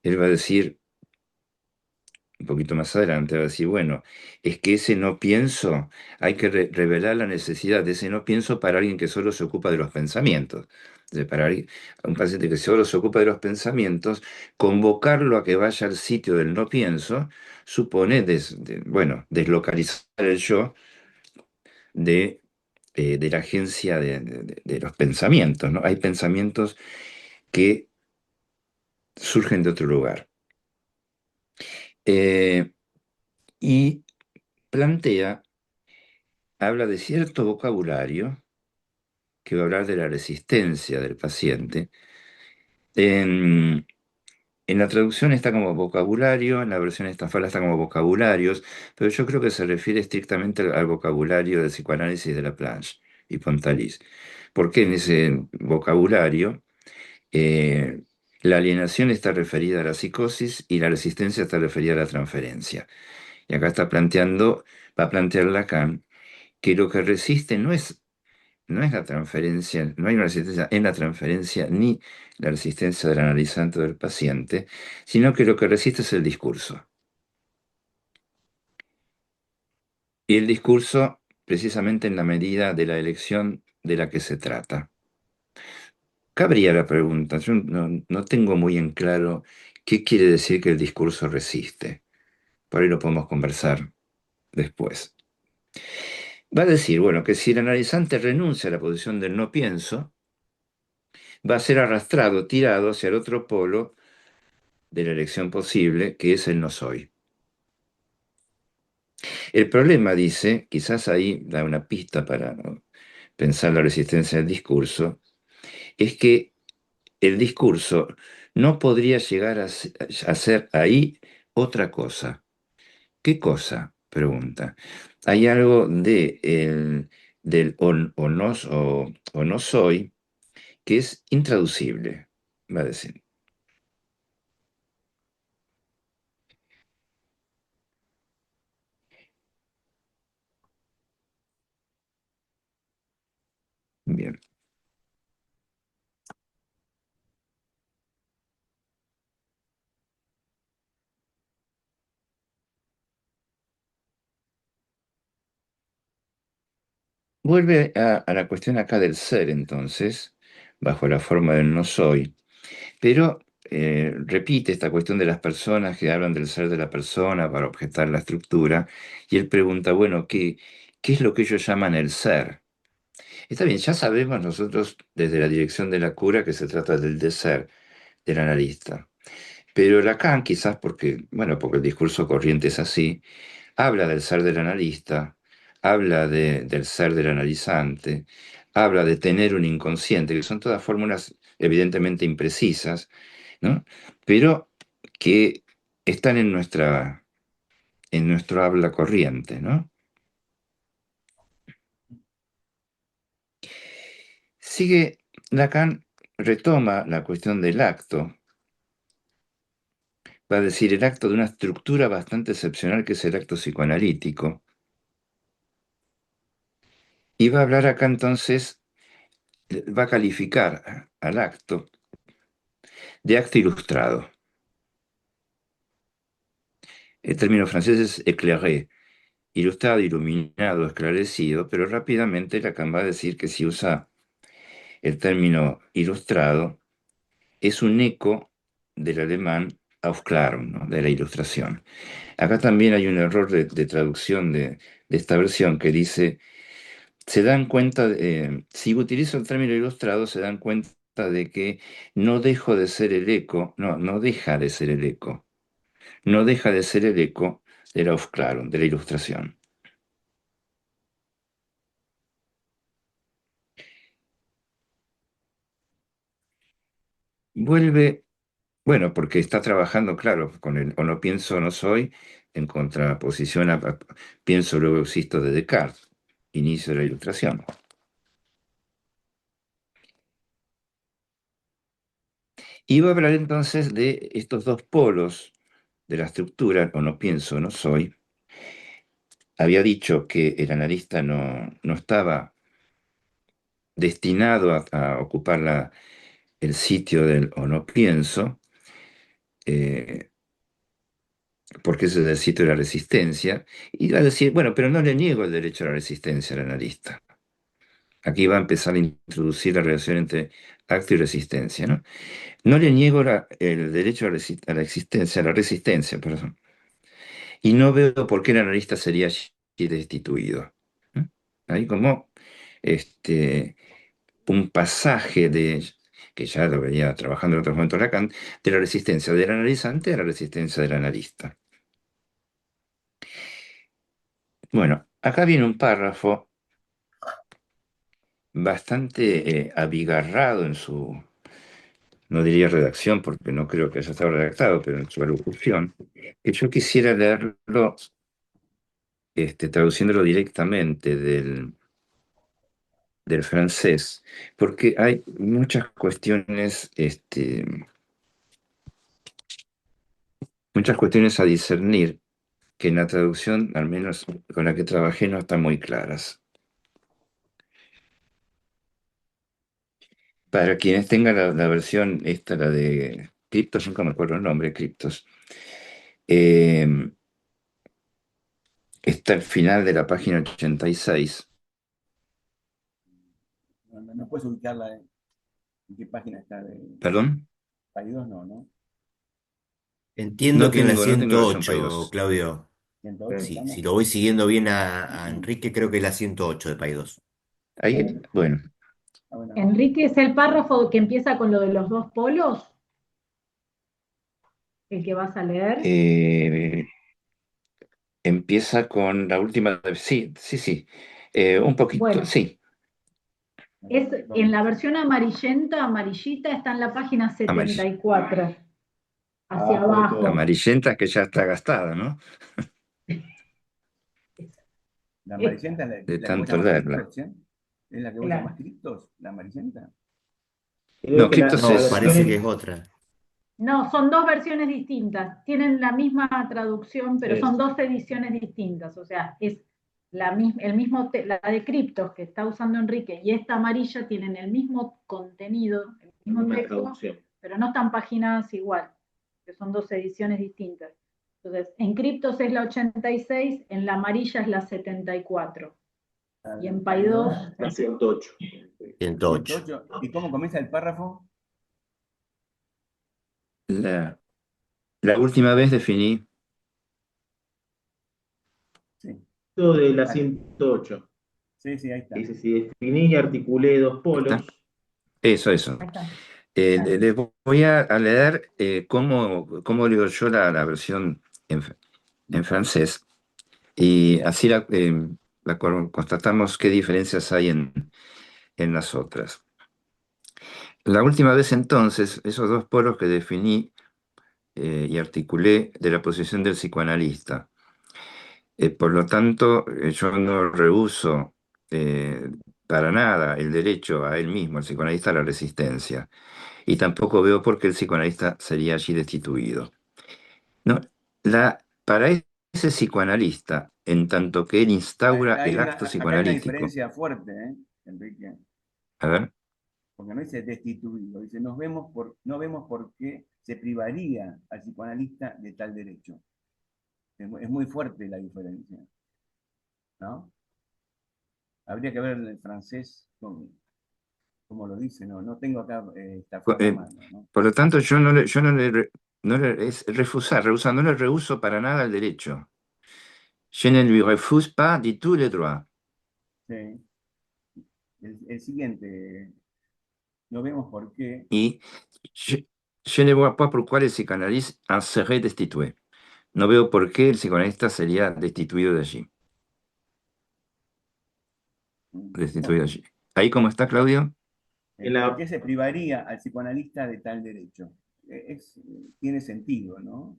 Él va a decir, poquito más adelante, va a decir, bueno, es que ese no pienso, hay que revelar la necesidad de ese no pienso para alguien que solo se ocupa de los pensamientos. Para un paciente que solo se ocupa de los pensamientos, convocarlo a que vaya al sitio del no pienso supone, bueno, deslocalizar el yo de la agencia de los pensamientos, ¿no? Hay pensamientos que surgen de otro lugar. Eh, y plantea, habla de cierto vocabulario que va a hablar de la resistencia del paciente. En, en la traducción está como vocabulario, en la versión estafada está como vocabularios, pero yo creo que se refiere estrictamente al vocabulario del psicoanálisis de Laplanche y Pontalis, porque en ese vocabulario eh, la alienación está referida a la psicosis y la resistencia está referida a la transferencia. Y acá va a plantear Lacan que lo que resiste no es la transferencia, no hay una resistencia en la transferencia ni la resistencia del analizante o del paciente, sino que lo que resiste es el discurso. Y el discurso, precisamente en la medida de la elección de la que se trata. Cabría la pregunta, yo no tengo muy en claro qué quiere decir que el discurso resiste. Por ahí lo podemos conversar después. Va a decir, bueno, que si el analizante renuncia a la posición del no pienso, va a ser arrastrado, tirado hacia el otro polo de la elección posible, que es el no soy. El problema, dice, quizás ahí da una pista para, ¿no?, pensar la resistencia del discurso, es que el discurso no podría llegar a ser ahí otra cosa. ¿Qué cosa? Pregunta. Hay algo del o no soy que es intraducible, va a decir. Bien. Vuelve a la cuestión acá del ser, entonces, bajo la forma del no soy, pero repite esta cuestión de las personas que hablan del ser de la persona para objetar la estructura, y él pregunta, bueno, ¿qué es lo que ellos llaman el ser? Está bien, ya sabemos nosotros desde la dirección de la cura que se trata del de ser del analista, pero Lacan, quizás porque el discurso corriente es así, habla del ser del analista, habla del ser del analizante, habla de tener un inconsciente, que son todas fórmulas evidentemente imprecisas, ¿no? Pero que están en nuestro habla corriente, ¿no? Sigue, Lacan retoma la cuestión del acto, va a decir el acto de una estructura bastante excepcional que es el acto psicoanalítico, y va a hablar acá entonces, va a calificar al acto de acto ilustrado. El término francés es éclairé, ilustrado, iluminado, esclarecido, pero rápidamente Lacan va a decir que si usa el término ilustrado, es un eco del alemán Aufklärung, ¿no?, de la ilustración. Acá también hay un error de traducción de esta versión que dice, se dan cuenta, si utilizo el término ilustrado, se dan cuenta de que no dejo de ser el eco, no deja de ser el eco, no deja de ser el eco de la Aufklärung, de la ilustración. Vuelve, bueno, porque está trabajando, claro, con el o no pienso o no soy, en contraposición a pienso luego existo de Descartes, inicio de la ilustración. Y va a hablar entonces de estos dos polos de la estructura, o no pienso o no soy. Había dicho que el analista no estaba destinado a ocupar el sitio del o no pienso, eh, porque es el sitio de la resistencia, y va a decir, bueno, pero no le niego el derecho a la resistencia al analista. Aquí va a empezar a introducir la relación entre acto y resistencia, ¿no? No le niego el derecho a la existencia, a la resistencia, perdón. Y no veo por qué el analista sería allí destituido. ¿No? Hay como este, un pasaje que ya lo venía trabajando en otros momentos Lacan, de la resistencia del analizante a la resistencia del analista. Bueno, acá viene un párrafo bastante abigarrado en su, no diría redacción, porque no creo que haya estado redactado, pero en su alocución, que yo quisiera leerlo traduciéndolo directamente del francés, porque hay muchas cuestiones a discernir que en la traducción, al menos con la que trabajé, no están muy claras. Para quienes tengan la versión esta, la de Cryptos, nunca me acuerdo el nombre, Cryptos, eh, está al final de la página 86. No puedes ubicarla en qué página está de ¿Perdón? Paidós, no, ¿no? Entiendo No que en la tengo, no tengo la versión 108, Paidós. Claudio. 108 Si estamos. lo voy siguiendo bien a Enrique, creo que es la 108 de Paidós. Ahí, bueno, Ah, bueno, Enrique, ¿es el párrafo que empieza con lo de los dos polos? ¿El que vas a leer? eh, empieza con la última. Sí, sí, sí. Un poquito, Bueno, sí. en la versión amarillita, está en la página Amar- 74, hacia Abajo de todo. abajo. Amarillenta que ya está gastada, ¿no? la Esta, amarillenta es De la que vos tanto llamás leerla. criptos, ¿sí? ¿Es la que vos llamás claro. criptos? ¿La amarillenta? Creo No, que Cryptos la No, es. parece versión que es otra. No, son dos versiones distintas. Tienen la misma traducción, pero son es, dos ediciones distintas. O sea, es el mismo, la de Criptos que está usando Enrique y esta amarilla tienen el mismo contenido, el la mismo misma texto, traducción. pero no están paginadas igual, que son dos ediciones distintas. Entonces, en Criptos es la 86, en la amarilla es la 74. Y en Paidós, La 108. 108. 108. ¿Y cómo comienza el párrafo? La última vez definí. Sí. Todo de la Dale. 108. Sí, sí, ahí está. Dice, si definí y articulé dos ¿Está? polos. Eso. ahí está. Les voy a leer cómo leo yo la versión en francés y así constatamos qué diferencias hay en las otras. La última vez entonces, esos dos polos que definí y articulé de la posición del psicoanalista. Por lo tanto, yo no rehúso para nada el derecho a él mismo, el psicoanalista, a la resistencia. Y tampoco veo por qué el psicoanalista sería allí destituido. No, para ese psicoanalista, en tanto que él instaura el acto Acá hay una psicoanalítico, diferencia fuerte, Enrique, a ver, porque no dice destituido, dice no vemos por qué se privaría al psicoanalista de tal derecho. Es muy fuerte la diferencia, ¿no? Habría que ver el francés como lo dice, ¿no? No tengo acá esta co- frase a eh, mano, ¿no? por lo tanto, yo es rehusar, no le rehuso para nada el derecho. Je ne lui refuse pas du tout le droit. Sí. El siguiente, no vemos por qué. Y je, je ne vois pas pourquoi le psychanalyste en serait destitué. No veo por qué el psicoanalista sería destituido de allí. Destituido de allí. ¿Ahí cómo está, Claudio? En ¿Por la, qué se privaría al psicoanalista de tal derecho? Tiene sentido, ¿no?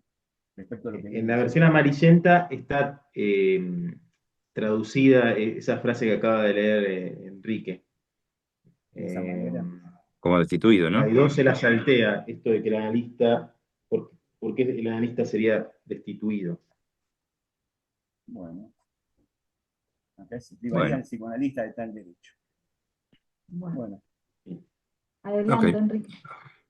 Respecto a lo que en viene la diciendo. versión amarillenta está traducida esa frase que acaba de leer Enrique. De esa manera. Como destituido, ¿no? Paidós se la saltea esto de que el analista, por qué el analista sería destituido. Bueno, acá se privaría al Bueno, psicoanalista de tal derecho. Bueno, Bueno, adelante, ok. Enrique.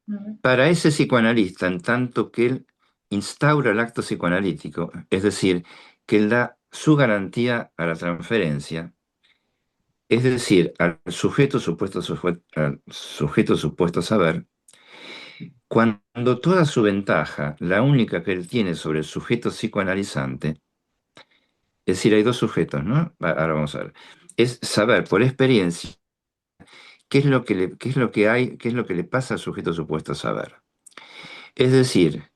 A ver. Para ese psicoanalista, en tanto que él instaura el acto psicoanalítico, es decir, que él da su garantía a la transferencia, es decir, al sujeto supuesto saber, cuando toda su ventaja, la única que él tiene sobre el sujeto psicoanalizante, es decir, hay dos sujetos, ¿no? Ahora vamos a ver. Es saber por experiencia qué es lo que hay, qué es lo que le pasa al sujeto supuesto saber. Es decir,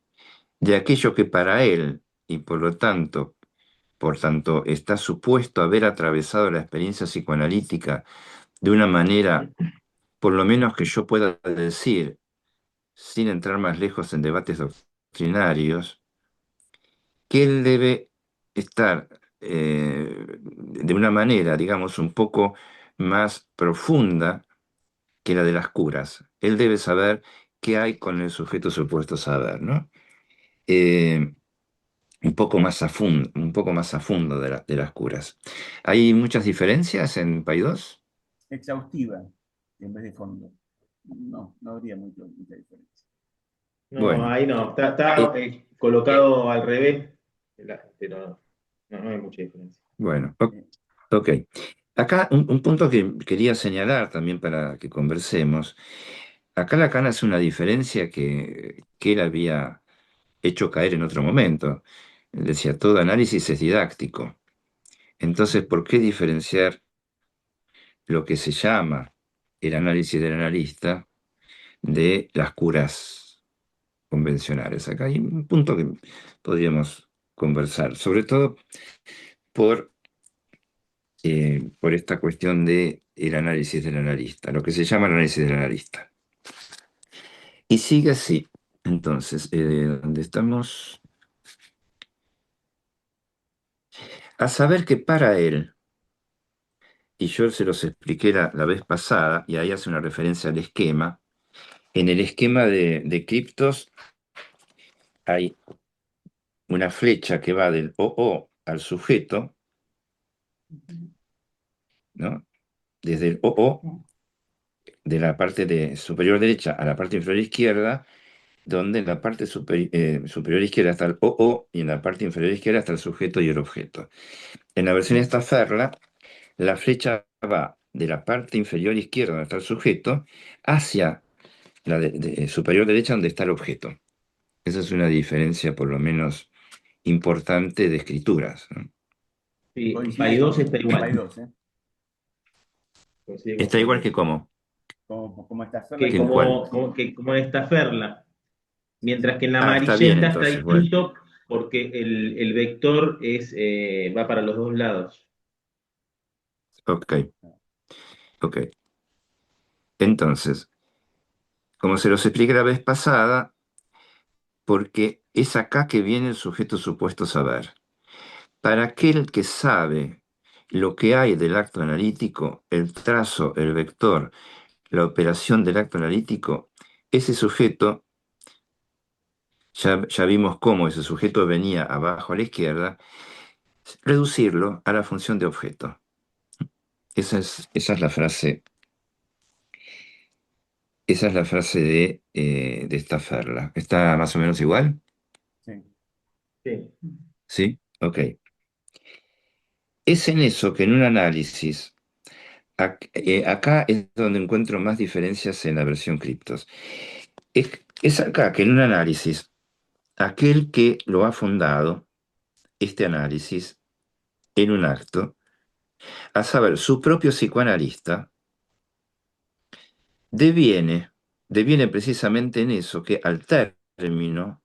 de aquello que para él, y por tanto, está supuesto haber atravesado la experiencia psicoanalítica de una manera, por lo menos que yo pueda decir, sin entrar más lejos en debates doctrinarios, que él debe estar de una manera, digamos, un poco más profunda que la de las curas. Él debe saber qué hay con el sujeto supuesto saber, ¿no? Eh, un poco más a fondo de las curas. ¿Hay muchas diferencias en Paidós? Exhaustiva en vez de fondo. No, no habría mucha diferencia. No, Bueno, ahí no, está eh, colocado al revés, pero no hay mucha diferencia. bueno, Eh, ok. Acá un punto que quería señalar también para que conversemos. Acá Lacan hace una diferencia que él había hecho caer en otro momento. Él decía, todo análisis es didáctico. Entonces, ¿por qué diferenciar lo que se llama el análisis del analista de las curas convencionales? Acá hay un punto que podríamos conversar, sobre todo por esta cuestión de el análisis del analista, lo que se llama el análisis del analista. Y sigue así. Entonces, ¿dónde estamos? A saber que para él, y yo se los expliqué la vez pasada, y ahí hace una referencia al esquema, en el esquema de criptos hay una flecha que va del OO al sujeto, ¿no? Desde el OO, de la parte superior derecha a la parte inferior izquierda, donde en la parte superior izquierda está el OO y en la parte inferior izquierda está el sujeto y el objeto. En la versión Staffordla, la flecha va de la parte inferior izquierda, donde está el sujeto, hacia la superior derecha, donde está el objeto. Esa es una diferencia, por lo menos, importante de escrituras, ¿no? Sí, en Coincide Paidós está con igual. Paidós, ¿eh? Coincide con Está igual que Paidós. cómo, Como está sola Que que en cuál. como en esta Ferla. Mientras que en la Ah, está bien, amarillenta está entonces, bueno. distinto porque el vector va para los dos lados. Ok, ok. Entonces, como se los expliqué la vez pasada, porque es acá que viene el sujeto supuesto saber. Para aquel que sabe lo que hay del acto analítico, el trazo, el vector, la operación del acto analítico, ese sujeto, ya vimos cómo ese sujeto venía abajo a la izquierda, reducirlo a la función de objeto. Esa es la frase, esa es la frase de esta Ferla. ¿Está más o menos igual? Sí. Sí. ¿Sí? Ok. Es en eso que en un análisis, acá es donde encuentro más diferencias en la versión criptos. Es acá que en un análisis, aquel que lo ha fundado, este análisis, en un acto, a saber, su propio psicoanalista, deviene, deviene precisamente en eso, que al término,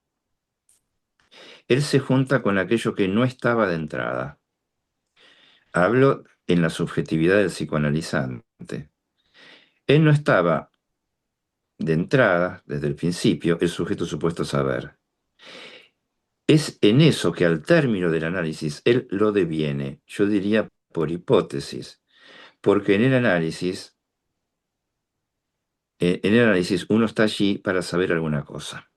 él se junta con aquello que no estaba de entrada. Hablo en la subjetividad del psicoanalizante. Él no estaba de entrada, desde el principio, el sujeto supuesto saber. Es en eso que al término del análisis él lo deviene, yo diría por hipótesis, porque en el análisis uno está allí para saber alguna cosa.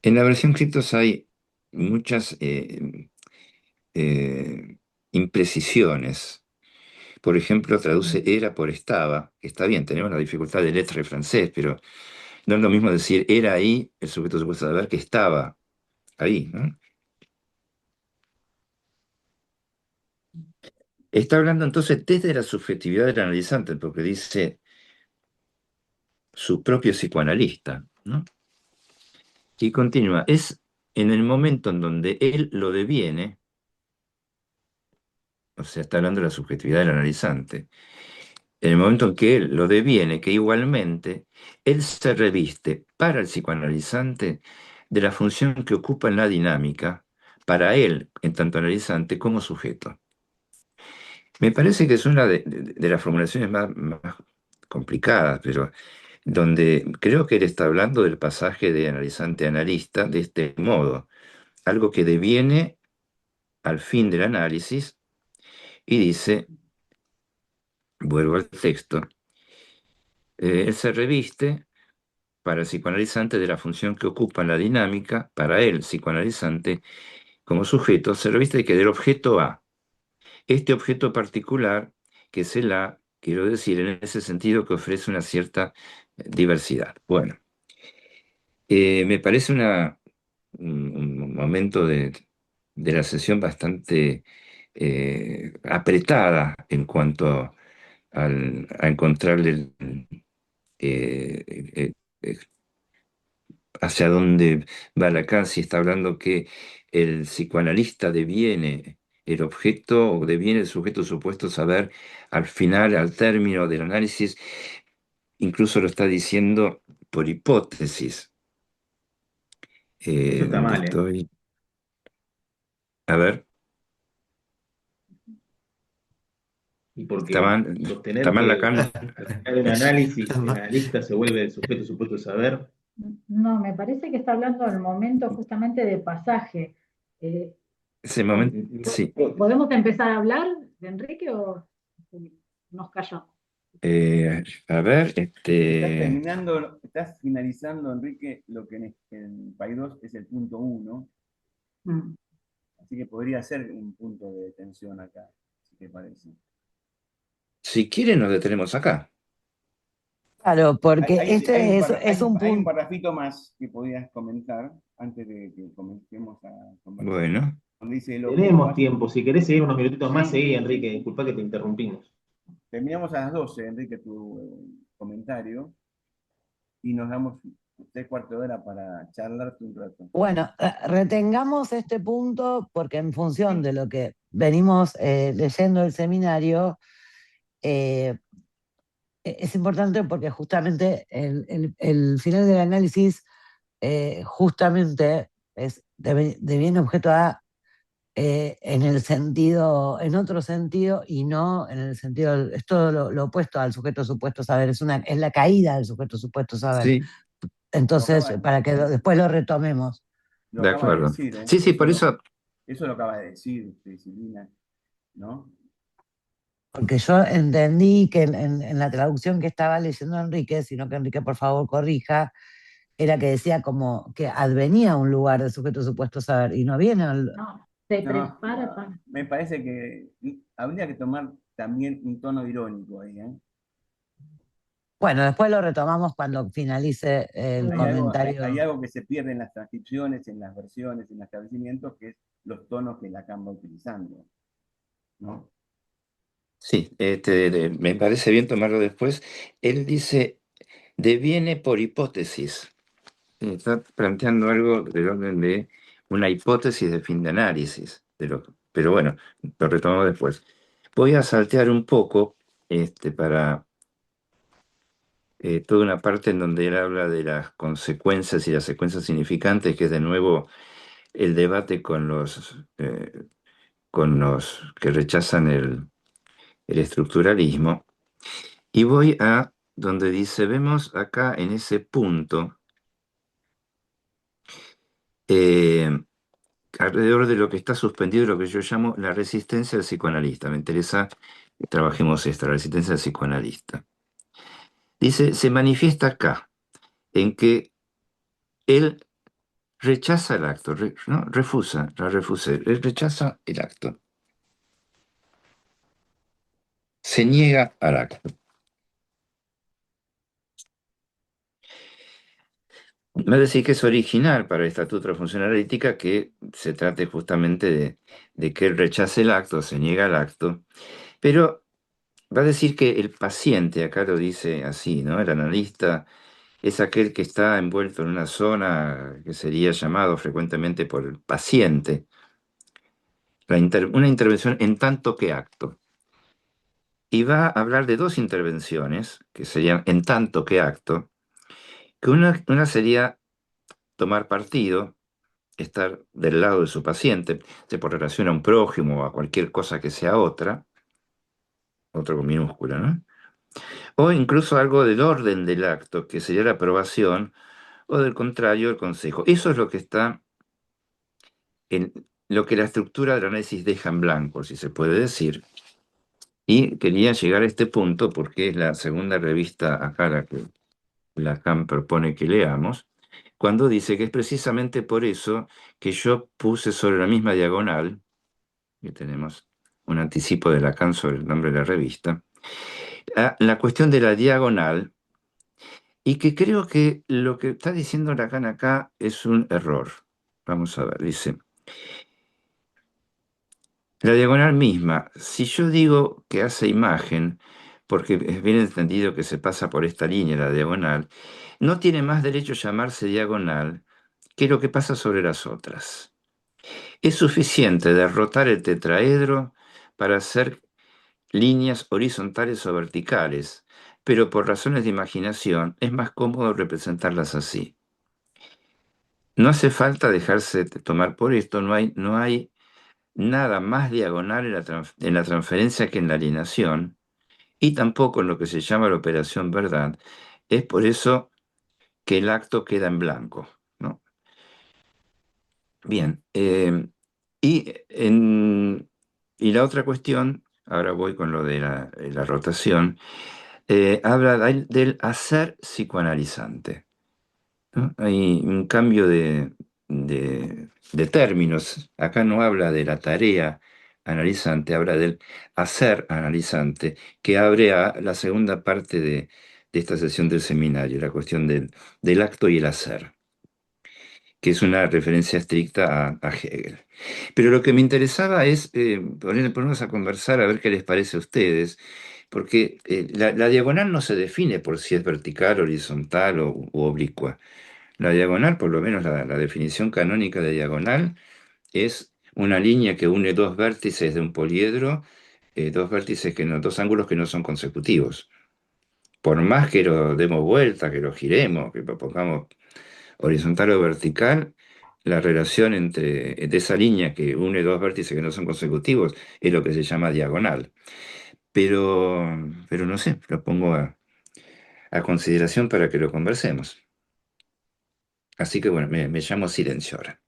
En la versión criptos hay muchas eh, imprecisiones. Por ejemplo, traduce era por estaba, que está bien, tenemos la dificultad de letra y francés, pero no es lo mismo decir era ahí el sujeto supuesto saber que estaba ahí, ¿no? Está hablando entonces desde la subjetividad del analizante, porque dice su propio psicoanalista, ¿no? Y continúa, es en el momento en donde él lo deviene, o sea, está hablando de la subjetividad del analizante, en el momento en que él lo deviene, que igualmente él se reviste para el psicoanalizante de la función que ocupa en la dinámica, para él, en tanto analizante, como sujeto. Me parece que es una de las formulaciones más complicadas, pero donde creo que él está hablando del pasaje de analizante a analista de este modo, algo que deviene al fin del análisis y dice, vuelvo al texto, él se reviste para el psicoanalizante de la función que ocupa en la dinámica, para él, psicoanalizante, como sujeto, se reviste de que del objeto A. Este objeto particular, que es el A, quiero decir en ese sentido que ofrece una cierta diversidad. Bueno, me parece un momento de la sesión bastante apretada en cuanto a encontrarle eh, eh, eh, hacia dónde va Lacan, si está hablando que el psicoanalista deviene el objeto o deviene el sujeto supuesto saber al final, al término del análisis, incluso lo está diciendo por hipótesis. Eso está ¿Dónde mal, ¿eh? estoy? A ver, Y está porque mal, está sostener mal que Lacan. al final de un análisis, el analista se vuelve el sujeto supuesto saber. No, me parece que está hablando del momento justamente de pasaje. Eh, Ese momento, sí. ¿Podemos empezar a hablar de Enrique o nos callamos? A ver, Estás finalizando, Enrique, lo que en Paidós es el punto 1, Mm. así que podría ser un punto de tensión acá, si te parece. si quieren nos detenemos acá. Claro, porque Hay un, este es un hay un punto. parrafito más que podías comentar antes de que comencemos a conversar. Bueno, Donde dice el objeto Tenemos más. tiempo, si querés seguir unos minutitos más, Sí, seguí, sí, Enrique, sí. disculpa que te interrumpimos. Terminamos a las 12, Enrique, tu comentario, y nos damos 3/4 de hora para charlar un rato. Bueno, retengamos este punto porque en función de lo que venimos leyendo el seminario, eh, es importante porque justamente el final del análisis justamente deviene objeto A en el sentido, en otro sentido, y no en el sentido, es todo lo opuesto al sujeto supuesto saber, es la caída del sujeto supuesto saber. sí, Entonces, para que después lo retomemos. Lo de acaba de acuerdo. decir, ¿eh? Sí, sí, por eso, Eso lo acaba de decir, Silvina, ¿no? Porque yo entendí que en la traducción que estaba leyendo Enrique, sino que Enrique por favor corrija, era que decía como que advenía a un lugar de sujeto supuesto saber y no viene No, se No, prepara para. me parece que habría que tomar también un tono irónico ahí, ¿eh? Bueno, después lo retomamos cuando finalice el Hay comentario. algo que se pierde en las transcripciones, en las versiones, en los establecimientos, que es los tonos que Lacan va utilizando, ¿no? sí, me parece bien tomarlo después. Él dice, deviene por hipótesis. Está planteando algo del orden de una hipótesis de fin de análisis, pero bueno, lo retomamos después. Voy a saltear un poco para toda una parte en donde él habla de las consecuencias y las secuencias significantes, que es de nuevo el debate con los que rechazan el estructuralismo. Y voy a donde dice, vemos acá en ese punto, eh, alrededor de lo que está suspendido, lo que yo llamo la resistencia del psicoanalista. Me interesa que trabajemos esta, la resistencia del psicoanalista. Dice, se manifiesta acá, en que él rechaza el acto, ¿no? Refusa, la refuse, él rechaza el acto, se niega al acto. Me decir que es original para el Estatuto de Función Analítica que se trate justamente de que él rechace el acto, se niega al acto, pero va a decir que el paciente, acá lo dice así, ¿no? El analista es aquel que está envuelto en una zona que sería llamado frecuentemente por el paciente, una intervención en tanto que acto. Y va a hablar de dos intervenciones, que serían en tanto que acto, que una sería tomar partido, estar del lado de su paciente, por relación a un prójimo o a cualquier cosa que sea otra, otro con minúscula, ¿no? O incluso algo del orden del acto, que sería la aprobación, o del contrario, el consejo. Eso es lo que está en lo que la estructura del análisis deja en blanco, si se puede decir. Y quería llegar a este punto porque es la segunda revista acá la que Lacan propone que leamos, cuando dice que es precisamente por eso que yo puse sobre la misma diagonal, que tenemos un anticipo de Lacan sobre el nombre de la revista, la cuestión de la diagonal, y que creo que lo que está diciendo Lacan acá es un error. Vamos a ver, dice, la diagonal misma, si yo digo que hace imagen, porque es bien entendido que se pasa por esta línea, la diagonal, no tiene más derecho a llamarse diagonal que lo que pasa sobre las otras. Es suficiente derrotar el tetraedro para hacer líneas horizontales o verticales, pero por razones de imaginación es más cómodo representarlas así. No hace falta dejarse tomar por esto, no hay nada más diagonal en la transferencia que en la alineación, y tampoco en lo que se llama la operación verdad. Es por eso que el acto queda en blanco, ¿no? Bien, y, y la otra cuestión, ahora voy con lo de la rotación, habla del hacer psicoanalizante, ¿no? Hay un cambio de términos. Acá no habla de la tarea analizante, habla del hacer analizante, que abre a la segunda parte de esta sesión del seminario, la cuestión del acto y el hacer, que es una referencia estricta a Hegel. Pero lo que me interesaba es ponernos a conversar a ver qué les parece a ustedes, porque la diagonal no se define por si es vertical, horizontal u oblicua. La diagonal, por lo menos la definición canónica de diagonal, es una línea que une dos vértices de un poliedro, dos vértices dos ángulos que no son consecutivos. Por más que lo demos vuelta, que lo giremos, que lo pongamos horizontal o vertical, la relación de esa línea que une dos vértices que no son consecutivos es lo que se llama diagonal. Pero no sé, lo pongo a consideración para que lo conversemos. Así que bueno, me llamo silencio ahora.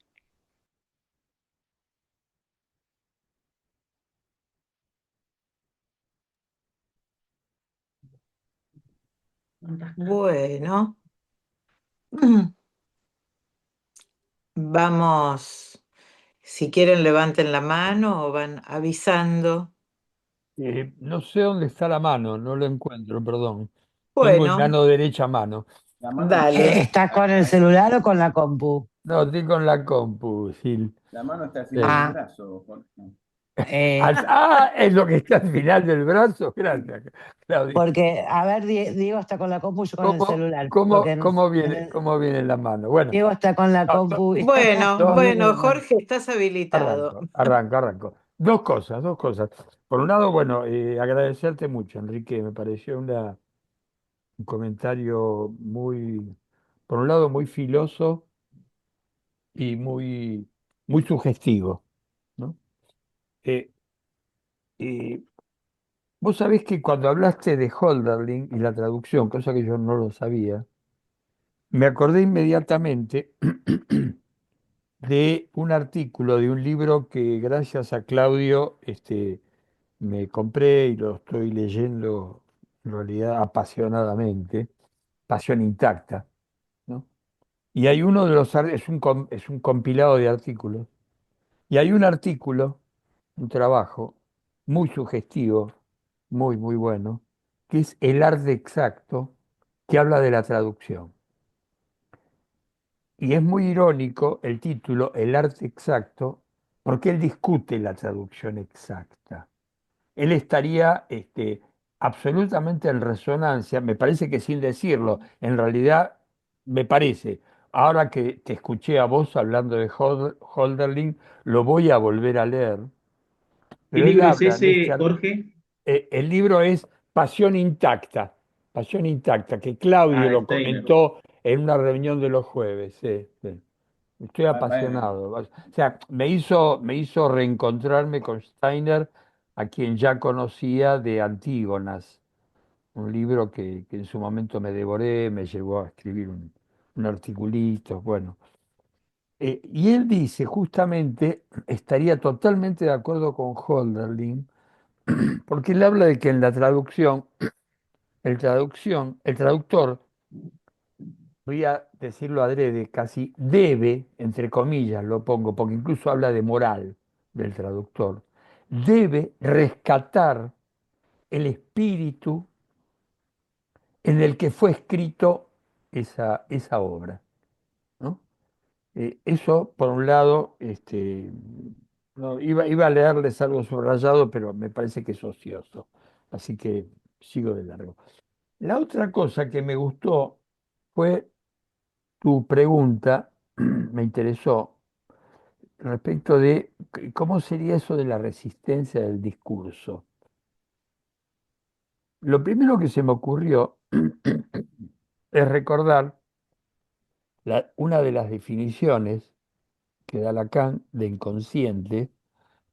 Bueno, vamos, si quieren levanten la mano o van avisando. No sé dónde está la mano, no lo encuentro, perdón. Tengo en Bueno, mano derecha mano. La mano, dale. ¿Estás con el celular o con la compu? No, estoy con la compu, Sil. la mano está al Sí. final del Ah, brazo, Jorge. eh, Es lo que está al final del brazo. Gracias, Claudia. porque, a ver, Diego está con la compu, yo con el celular. Porque ¿Cómo viene la mano? Bueno, Diego está con la no, compu. Bueno, no, bueno, Jorge, estás habilitado. arranco. Dos cosas, dos cosas. Por un lado, bueno, agradecerte mucho, Enrique. Me pareció un comentario muy, por un lado, muy filoso y muy sugestivo, ¿no? Eh, eh, Vos sabés que cuando hablaste de Holderlin y la traducción, cosa que yo no lo sabía, me acordé inmediatamente de un artículo de un libro que gracias a Claudio me compré y lo estoy leyendo en realidad apasionadamente, Pasión Intacta, ¿no? Y hay uno de es un compilado de artículos, y hay un artículo, un trabajo muy sugestivo, muy bueno, que es El arte exacto, que habla de la traducción. Y es muy irónico el título, El arte exacto, porque él discute la traducción exacta. Él estaría absolutamente en resonancia, me parece que sin decirlo, en realidad me parece, ahora que te escuché a vos hablando de Holderlin, lo voy a volver a leer, ¿Qué pero él libro es habla de ese, Jorge? el libro es Pasión Intacta, que Claudio Ah, de lo Steiner. comentó en una reunión de los jueves. Sí, sí. Estoy Bueno, apasionado. O sea, me hizo reencontrarme con Steiner, a quien ya conocía de Antígonas, un libro que en su momento me devoré, me llevó a escribir un articulito, bueno. Y él dice, justamente, estaría totalmente de acuerdo con Holderlin, porque él habla de que en la el traductor, voy a decirlo adrede, casi debe, entre comillas lo pongo, porque incluso habla de moral del traductor, debe rescatar el espíritu en el que fue escrito esa obra, ¿no? Eso, por un lado, no, iba a leerles algo subrayado, pero me parece que es ocioso, así que sigo de largo. La otra cosa que me gustó fue tu pregunta, me interesó, respecto de cómo sería eso de la resistencia del discurso. Lo primero que se me ocurrió es recordar una de las definiciones que da Lacan de inconsciente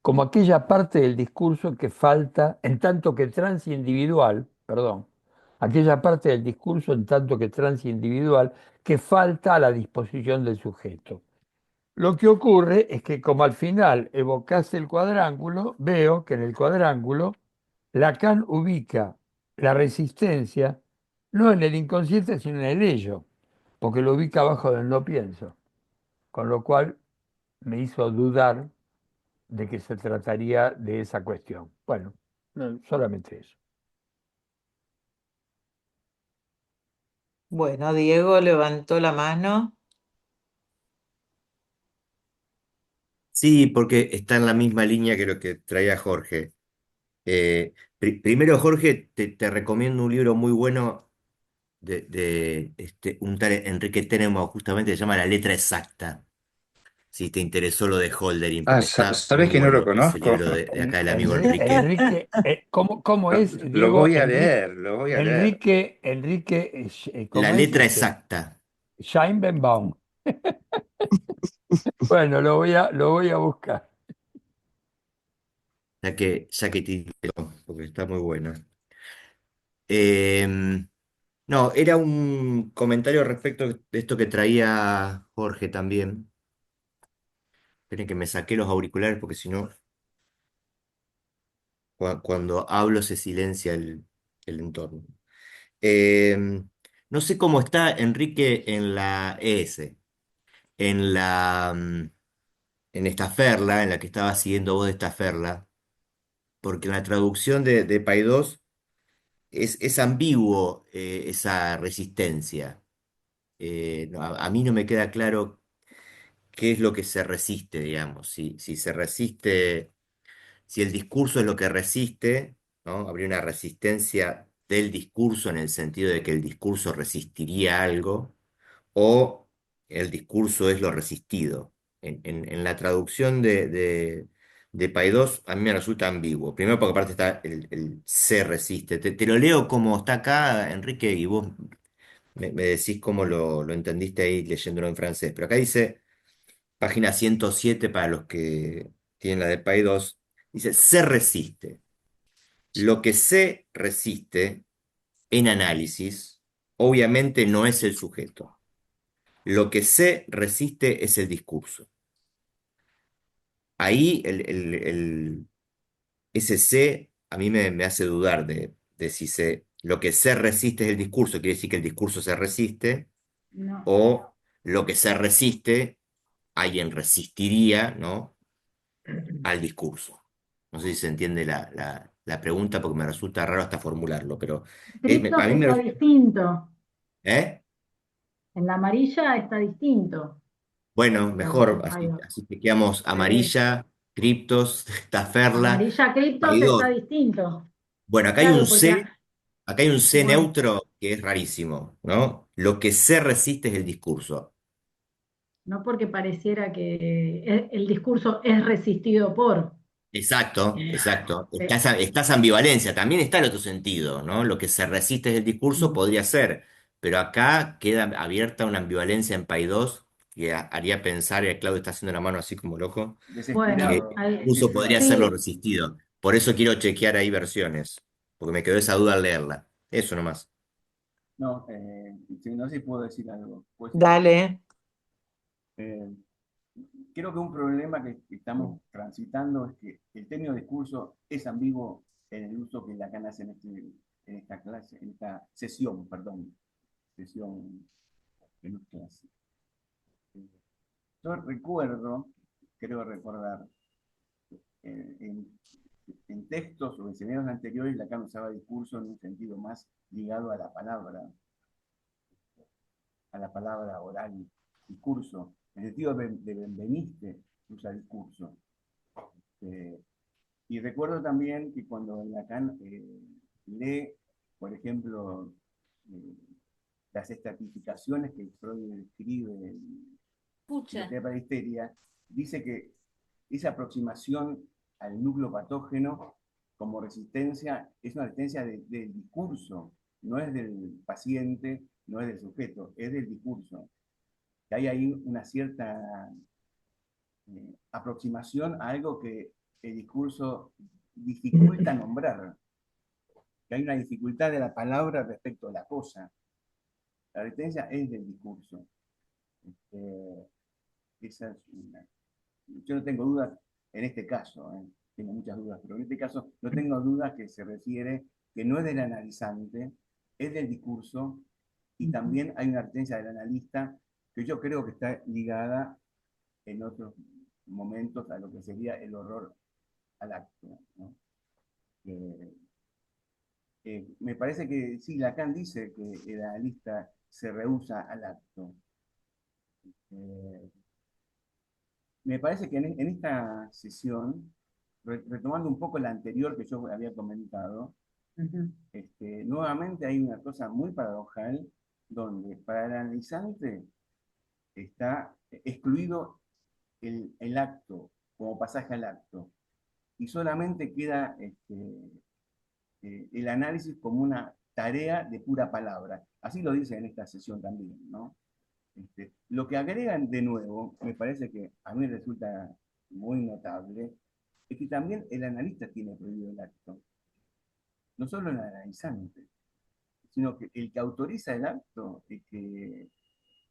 como aquella parte del discurso que falta en tanto que transindividual, perdón, aquella parte del discurso en tanto que transindividual que falta a la disposición del sujeto. Lo que ocurre es que como al final evocaste el cuadrángulo, veo que en el cuadrángulo Lacan ubica la resistencia no en el inconsciente, sino en el ello, porque lo ubica abajo del no pienso, con lo cual me hizo dudar de que se trataría de esa cuestión. Bueno, no, solamente eso. Bueno, Diego levantó la mano. Sí, porque está en la misma línea que lo que traía Jorge. Primero, Jorge, te recomiendo un libro muy bueno de un tal Enrique Tenenbaum, justamente se llama La letra exacta. Si te interesó lo de Holdering, porque está ¿Sabés muy que no lo bueno ese conozco? libro de acá del amigo Enrique. Enrique, ¿cómo No, es, lo Diego? voy a leer, lo voy a leer. La ¿Cómo es? letra exacta. Scheinbaum. Bueno, lo voy a buscar. Ya que te digo, porque está muy bueno. Em, no, era un comentario respecto de esto que traía Jorge también. Esperen que me saqué los auriculares porque si no, cuando hablo se silencia el entorno. Em, no sé cómo está Enrique en la ES, en en esta Ferla, en la que estaba siguiendo vos de esta Ferla, porque en la traducción de Paidós es ambiguo esa resistencia. No, a mí no me queda claro qué es lo que se resiste, digamos, si se resiste, si el discurso es lo que resiste, ¿no? Habría una resistencia del discurso en el sentido de que el discurso resistiría algo, o el discurso es lo resistido. En la traducción de Paidós a mí me resulta ambiguo. Primero porque aparte está el se resiste. Te lo leo como está acá, Enrique, y vos me decís cómo lo entendiste ahí leyéndolo en francés. Pero acá dice, página 107 para los que tienen la de Paidós, dice, se resiste. Lo que se resiste en análisis, obviamente no es el sujeto. Lo que se resiste es el discurso. Ahí ese se a mí me hace dudar de si lo que se resiste es el discurso, quiere decir que el discurso se resiste, No. o lo que se resiste, alguien resistiría, ¿no? Al discurso. No sé si se entiende la pregunta porque me resulta raro hasta formularlo, pero Estricto a mí es me... lo distinto. ¿Eh? En la amarilla está distinto. Bueno, mejor, Ahí va. así que quedamos amarilla, criptos, taferla, Amarilla criptos está paidós. distinto. Bueno, acá hay un Claro, porque, C, acá hay un C bueno, neutro que es rarísimo, ¿no? Lo que se resiste es el discurso. no porque pareciera que el discurso es resistido por. Exacto, Eh, exacto. eh, Está esa ambivalencia, también está el otro sentido, ¿no? Lo que se resiste es el discurso mm. podría ser, pero acá queda abierta una ambivalencia en Paidós que haría pensar, y Claudio está haciendo la mano así como loco, que Bueno, Desesperado, el discurso podría desesperado. ser lo sí, resistido. Por eso quiero chequear ahí versiones, porque me quedó esa duda al leerla. Eso nomás. No, sí, no sé si puedo decir algo. Pues, Dale. eh, creo que un problema que estamos transitando es que el término discurso es ambiguo en el uso que Lacan hace en esta clase, en esta sesión, perdón, sesión de luz clase. Yo recuerdo, creo recordar, eh, en, en textos o en seminarios anteriores Lacan usaba discurso en un sentido más ligado a la palabra oral, discurso. En el sentido de Benveniste usa discurso. Eh, y recuerdo también que cuando Lacan lee, por ejemplo, eh, las estratificaciones que Freud escribe en Psicología para la Histeria, dice que esa aproximación al núcleo patógeno como resistencia es una resistencia del discurso, no es del paciente, no es del sujeto, es del discurso. Que hay ahí una cierta aproximación a algo que el discurso dificulta nombrar, que hay una dificultad de la palabra respecto a la cosa. La resistencia es del discurso. Esa es yo no tengo dudas en este caso, tengo muchas dudas, pero en este caso no tengo dudas que se refiere que no es del analizante, es del discurso, y también hay una resistencia del analista que yo creo que está ligada en otros momentos a lo que sería el horror al acto, ¿no? Eh, me parece que sí, Lacan dice que el analista se rehúsa al acto. Eh, Me parece que en esta sesión, retomando un poco la anterior que yo había comentado, nuevamente hay una cosa muy paradojal donde para el analizante está excluido el acto como pasaje al acto y solamente queda el análisis como una tarea de pura palabra. Así lo dice en esta sesión también, ¿no? Lo que agregan de nuevo, me parece que a mí resulta muy notable, es que también el analista tiene prohibido el acto. No solo el analizante, sino que el que autoriza el acto, el que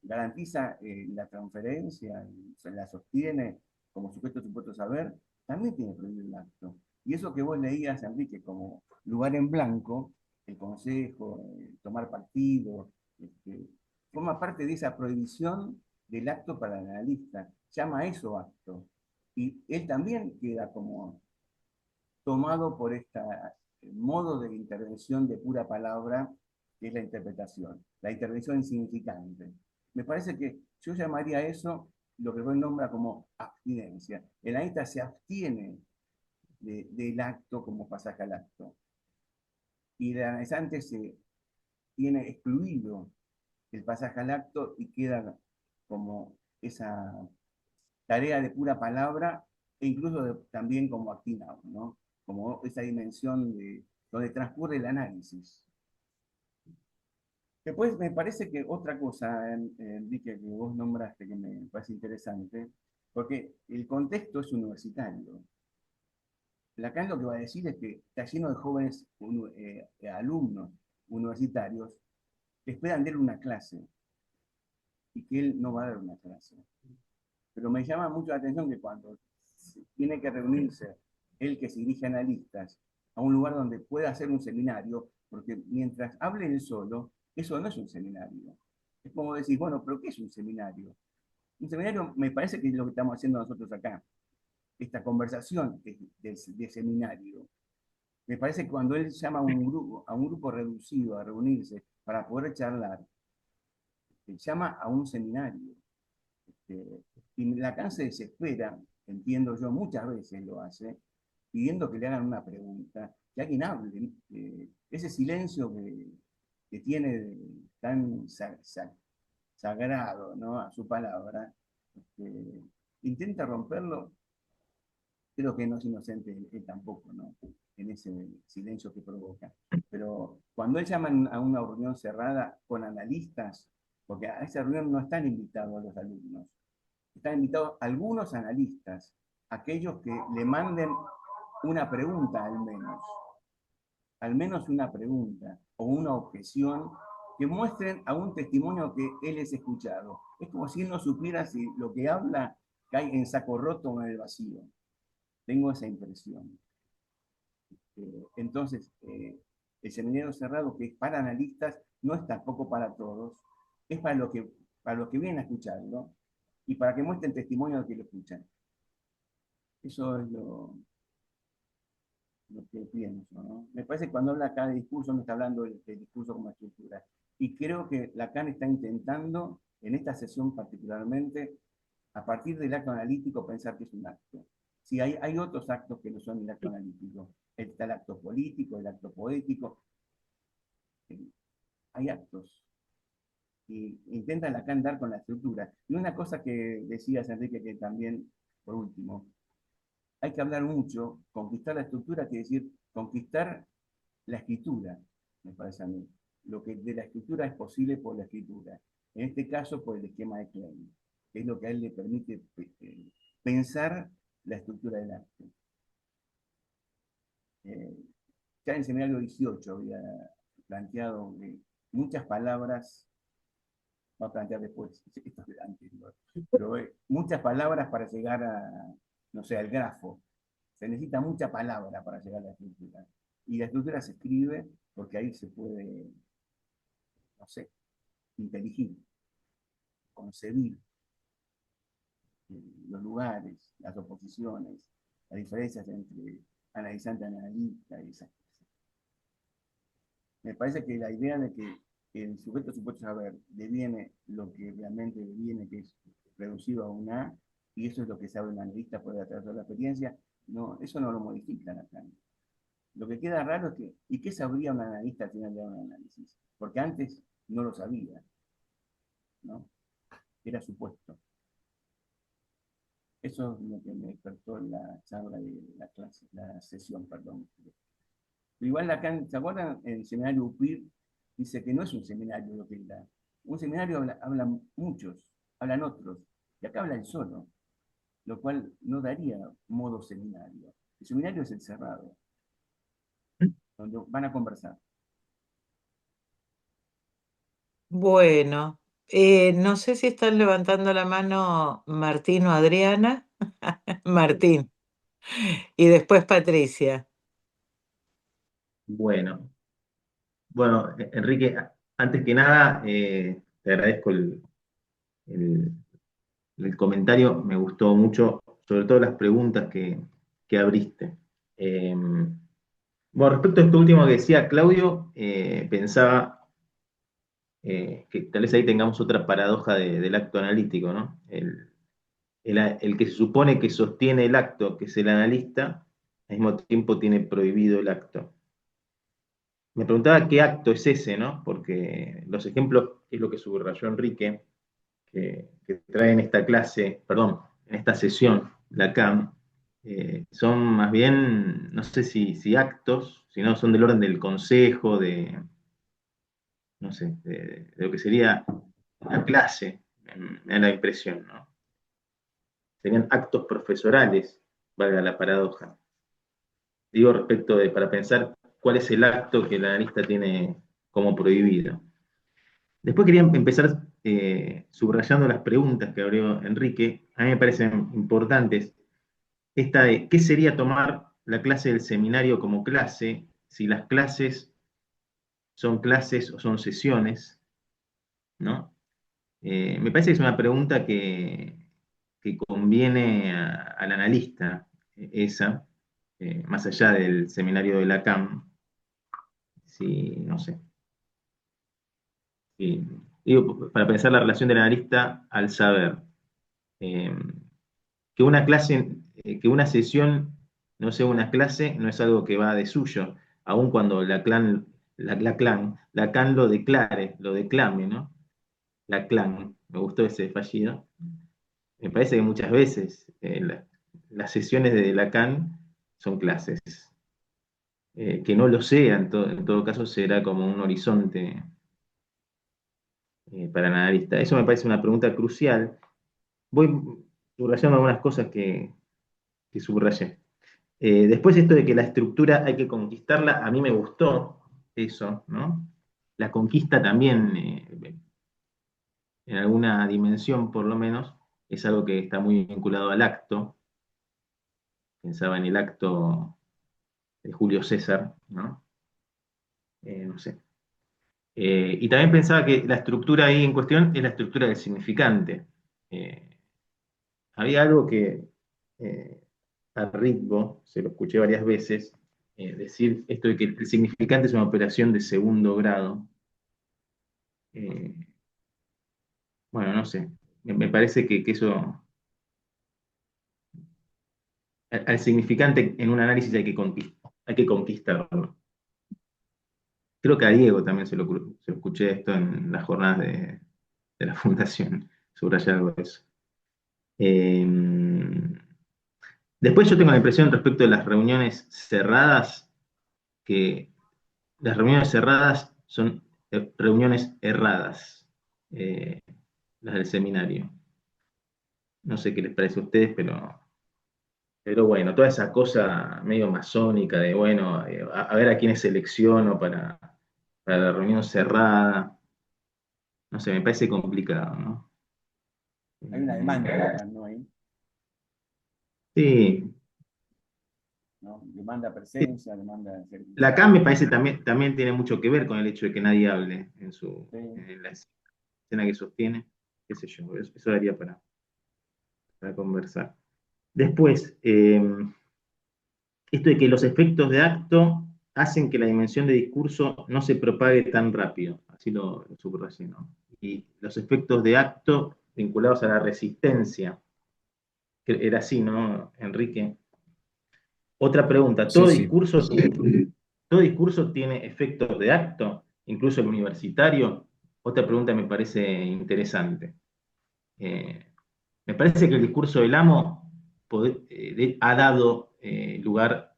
garantiza la transferencia, se la sostiene como sujeto supuesto saber, también tiene prohibido el acto. Y eso que vos leías, Enrique, como lugar en blanco, el consejo, tomar partido, forma parte de esa prohibición del acto para el analista. Llama eso acto. Y él también queda como tomado por este modo de intervención de pura palabra, que es la interpretación, la intervención insignificante. Me parece que yo llamaría eso lo que Freud nombra como abstinencia. El analista se abstiene del acto como pasaje al acto. Y el analizante se tiene excluido el pasaje al acto y queda como esa tarea de pura palabra e incluso también como actinado, ¿no? Como esa dimensión donde transcurre el análisis. Después me parece que otra cosa, Enrique, que vos nombraste que me parece interesante, porque el contexto es universitario. Lacan lo que va a decir es que está lleno de jóvenes alumnos universitarios que esperan de él una clase y que él no va a dar una clase. Pero me llama mucho la atención que cuando tiene que reunirse él que se dirige a analistas a un lugar donde pueda hacer un seminario, porque mientras hable él solo, eso no es un seminario. Es como decir, bueno, pero ¿qué es un seminario? Un seminario me parece que es lo que estamos haciendo nosotros acá. Esta conversación de seminario. Me parece que cuando él llama a un grupo reducido a reunirse para poder charlar, llama a un seminario. Y Lacan se desespera, entiendo yo, muchas veces lo hace, pidiendo que le hagan una pregunta, que alguien hable. Ese silencio que tiene tan sagrado, ¿no?, a su palabra, intenta romperlo. Creo que no es inocente él tampoco, ¿no?, en ese silencio que provoca. Pero cuando él llama a una reunión cerrada con analistas, porque a esa reunión no están invitados los alumnos, están invitados algunos analistas, aquellos que le manden una pregunta al menos una pregunta o una objeción, que muestren a un testimonio que él es escuchado. Es como si él no supiera si lo que habla cae en saco roto o en el vacío. Tengo esa impresión. Entonces, el seminario cerrado, que es para analistas, no es tampoco para todos, es para los que vienen a escucharlo y para que muestren testimonio de que lo escuchan. Eso es lo que pienso, ¿no? Me parece que cuando habla acá de discurso, no está hablando del discurso como estructura. Y creo que Lacan está intentando, en esta sesión particularmente, a partir del acto analítico, pensar que es un acto. Sí, hay otros actos que no son el acto analítico. Está el acto político, el acto poético. Hay actos. Y intenta Lacan dar con la estructura. Y una cosa que decías, Enrique, que también, por último, hay que hablar mucho, conquistar la estructura, quiere decir conquistar la escritura, me parece a mí. Lo que de la escritura es posible por la escritura. En este caso, por el esquema de Klein, que es lo que a él le permite pensar la estructura del arte. Ya en el seminario 18 había planteado que muchas palabras, va a plantear después, esto es anterior, pero muchas palabras para llegar a, no sé, al grafo. Se necesita mucha palabra para llegar a la escritura. Y la escritura se escribe porque ahí se puede, no sé, inteligir, concebir los lugares, las oposiciones, las diferencias entre analizante y analista y esas cosas. Me parece que la idea de que el sujeto supuesto saber deviene lo que realmente deviene, que es reducido a un A, y eso es lo que sabe un analista por a través de la experiencia, no, eso no lo modifica Lacan. Lo que queda raro es que, ¿y qué sabría un analista al final de un análisis? Porque antes no lo sabía, ¿no? Era supuesto. Eso es lo que me despertó en la charla de la clase, la sesión, perdón. Igual Lacan, ¿se acuerdan? En el seminario UPIR dice que no es un seminario lo que él da. Un seminario hablan muchos, hablan otros, y acá habla él solo, lo cual no daría modo seminario. El seminario es el cerrado, donde van a conversar. Bueno, no sé si están levantando la mano Martín o Adriana. Martín. Y después Patricia. Bueno, Enrique, antes que nada, te agradezco el- el comentario, me gustó mucho, sobre todo las preguntas que abriste. Bueno, respecto a esto último que decía Claudio, pensaba que tal vez ahí tengamos otra paradoja del acto analítico, ¿no? El que se supone que sostiene el acto, que es el analista, al mismo tiempo tiene prohibido el acto. Me preguntaba qué acto es ese, ¿no? Porque los ejemplos, que es lo que subrayó Enrique, que trae en esta clase, perdón, en esta sesión, Lacan, son más bien, no sé si actos, sino son del orden del consejo, no sé, de lo que sería la clase, me da la impresión, ¿no? Serían actos profesorales, valga la paradoja. Digo respecto de, para pensar cuál es el acto que el analista tiene como prohibido. Después quería empezar subrayando las preguntas que abrió Enrique. A mí me parecen importantes. Esta de, ¿qué sería tomar la clase del seminario como clase si las clases son clases o son sesiones? ¿No? Me parece que es una pregunta que conviene al analista, esa, más allá del seminario de Lacan. Si, no sé, si digo, para pensar la relación del analista al saber. Eh, que una clase, que una sesión no sea una clase, no es algo que va de suyo, aun cuando Lacan lo declare, lo declame, ¿no? Lacan, me gustó ese fallido. Me parece que muchas veces las sesiones de Lacan son clases. Que no lo sea, en todo caso, será como un horizonte para el analista. Eso me parece una pregunta crucial. Voy subrayando algunas cosas que subrayé. Después esto de que la estructura hay que conquistarla, a mí me gustó eso, ¿no? La conquista también, en alguna dimensión por lo menos, es algo que está muy vinculado al acto. Pensaba en el acto de Julio César, ¿no? No sé. Y también pensaba que la estructura ahí en cuestión es la estructura del significante. Eh, Había algo que a Ritbo, se lo escuché varias veces, decir esto de que el significante es una operación de segundo grado. Eh, bueno, no sé, me parece que eso, al significante en un análisis hay que conquistarlo. Creo que a Diego también se lo escuché esto en las jornadas de la fundación, subrayar algo de eso. Eh, Después yo tengo la impresión respecto de las reuniones cerradas, que las reuniones cerradas son reuniones erradas, eh, las del seminario. No sé qué les parece a ustedes, pero bueno, toda esa cosa medio masónica de, bueno, a ver a quiénes selecciono para la reunión cerrada. No sé, me parece complicado, ¿no? Hay una demanda acá, ¿no? Ahí, Sí, ¿no? Demanda presencia, demanda Lacan me servicio. parece también tiene mucho que ver con el hecho de que nadie hable Sí. en la escena que sostiene, qué sé yo, eso daría para conversar. Después, esto de que los efectos de acto hacen que la dimensión de discurso no se propague tan rápido, así lo subrayé, ¿no? Y los efectos de acto vinculados a la resistencia, que era así, ¿no, Enrique? Otra pregunta, Sí, sí. todo discurso tiene efectos de acto, incluso el universitario? Otra pregunta me parece interesante. Eh, Me parece que el discurso del amo ha dado lugar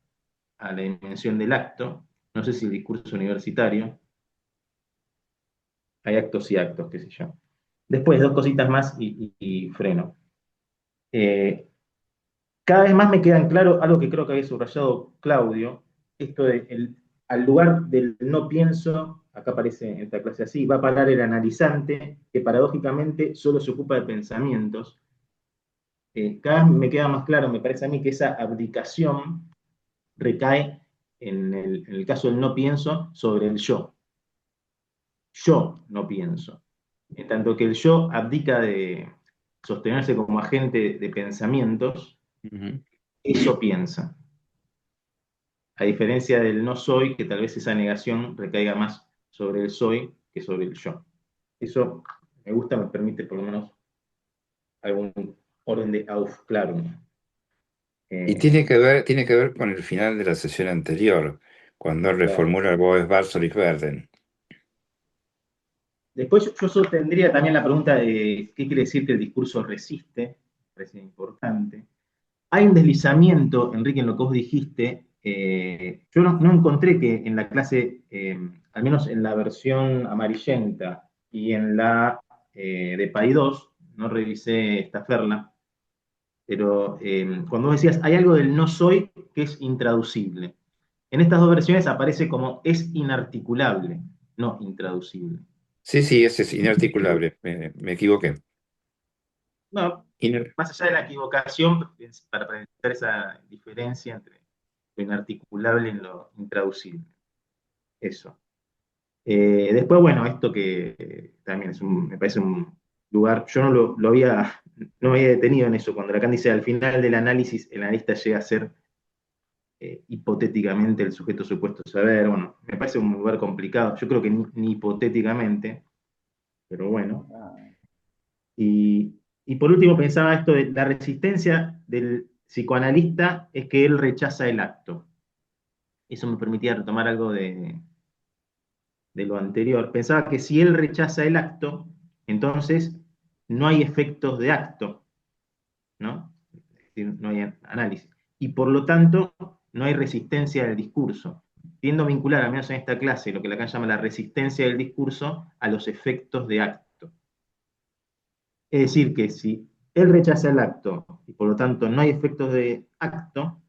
a la dimensión del acto. No sé si el discurso universitario, hay actos y actos, qué sé yo. Después, dos cositas más y freno. Eh, Cada vez más me quedan claro algo que creo que había subrayado Claudio, esto de al lugar del no pienso, acá aparece en esta clase así, va a parar el analizante, que paradójicamente solo se ocupa de pensamientos. Cada vez me queda más claro, me parece a mí, que esa abdicación recae, en el caso del no pienso, sobre el yo. Yo no pienso. En tanto que el yo abdica de sostenerse como agente de pensamientos, Ujú. eso piensa. A diferencia del no soy, que tal vez esa negación recaiga más sobre el soy que sobre el yo. Eso me gusta, me permite por lo menos algún orden de Aufklärung. Y Eh, tiene que ver con el final de la sesión anterior, cuando él claro. reformula el Boes Barsolik Verden. Después yo sostendría también la pregunta de qué quiere decir que el discurso resiste, me parece importante. Hay un deslizamiento, Enrique, en lo que vos dijiste. Yo no encontré que en la clase, al menos en la versión amarillenta y en la de Paidós, no revisé esta ferla, pero cuando vos decías, hay algo del no soy que es intraducible. En estas dos versiones aparece como es inarticulable, no intraducible. Sí, sí, ese es inarticulable, me equivoqué. No, Iner- más allá de la equivocación, para presentar esa diferencia entre lo inarticulable y lo intraducible. Eso. Después, bueno, esto que también me parece un lugar, yo no me había detenido en eso, cuando Lacan dice al final del análisis, el analista llega a ser hipotéticamente el sujeto supuesto saber, bueno, me parece un lugar complicado, yo creo que ni hipotéticamente, pero bueno. Ah, Y por último pensaba esto de la resistencia del psicoanalista es que él rechaza el acto. Eso me permitía retomar algo de lo anterior. Pensaba que si él rechaza el acto, entonces no hay efectos de acto, ¿no? Es decir, no hay análisis. Y por lo tanto, no hay resistencia del discurso. Tiendo a vincular, al menos en esta clase, lo que Lacan llama la resistencia del discurso a los efectos de acto. Es decir, que si él rechaza el acto y por lo tanto no hay efectos de acto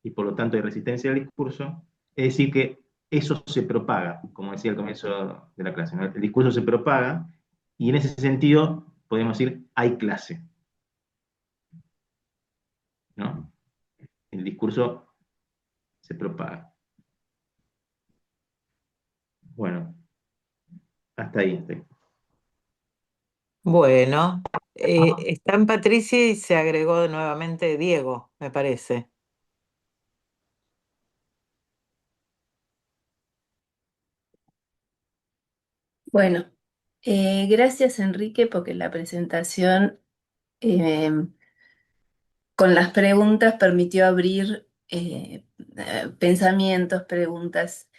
y por lo tanto hay resistencia al discurso, es decir, que eso se propaga, como decía al comienzo de la clase, ¿no? El discurso se propaga y en ese sentido podemos decir hay clase, ¿no? El discurso se propaga. Bueno, hasta ahí estoy. Bueno, están Patricia y se agregó nuevamente Diego, me parece. Bueno, gracias Enrique porque la presentación eh, con las preguntas permitió abrir pensamientos, preguntas.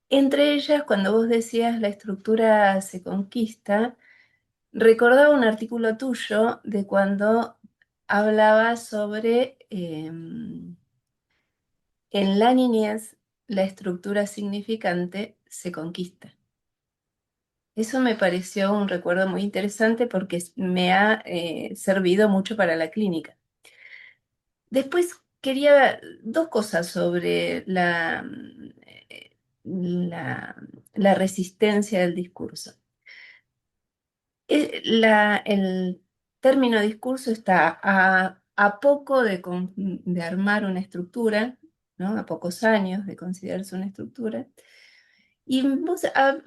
Entre ellas, cuando vos decías la estructura se conquista, recordaba un artículo tuyo de cuando hablaba sobre en la niñez la estructura significante se conquista. Eso me pareció un recuerdo muy interesante porque me ha servido mucho para la clínica. Después quería dos cosas sobre la, la resistencia del discurso. El término discurso está a poco de armar una estructura, ¿no? A pocos años de considerarse una estructura. Y vos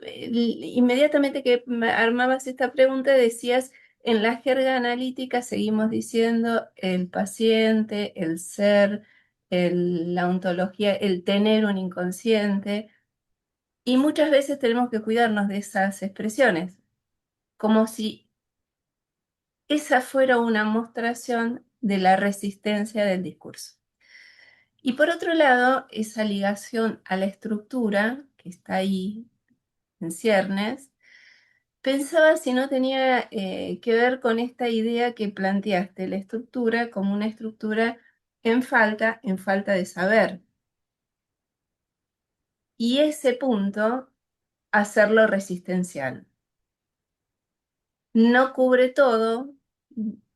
inmediatamente que armabas esta pregunta decías, en la jerga analítica seguimos diciendo el paciente, el ser, la ontología, el tener un inconsciente, y muchas veces tenemos que cuidarnos de esas expresiones, como si esa fuera una mostración de la resistencia del discurso. Y por otro lado, esa ligación a la estructura que está ahí en ciernes, pensaba si no tenía que ver con esta idea que planteaste, la estructura como una estructura en falta de saber. Y ese punto, hacerlo resistencial. No cubre todo,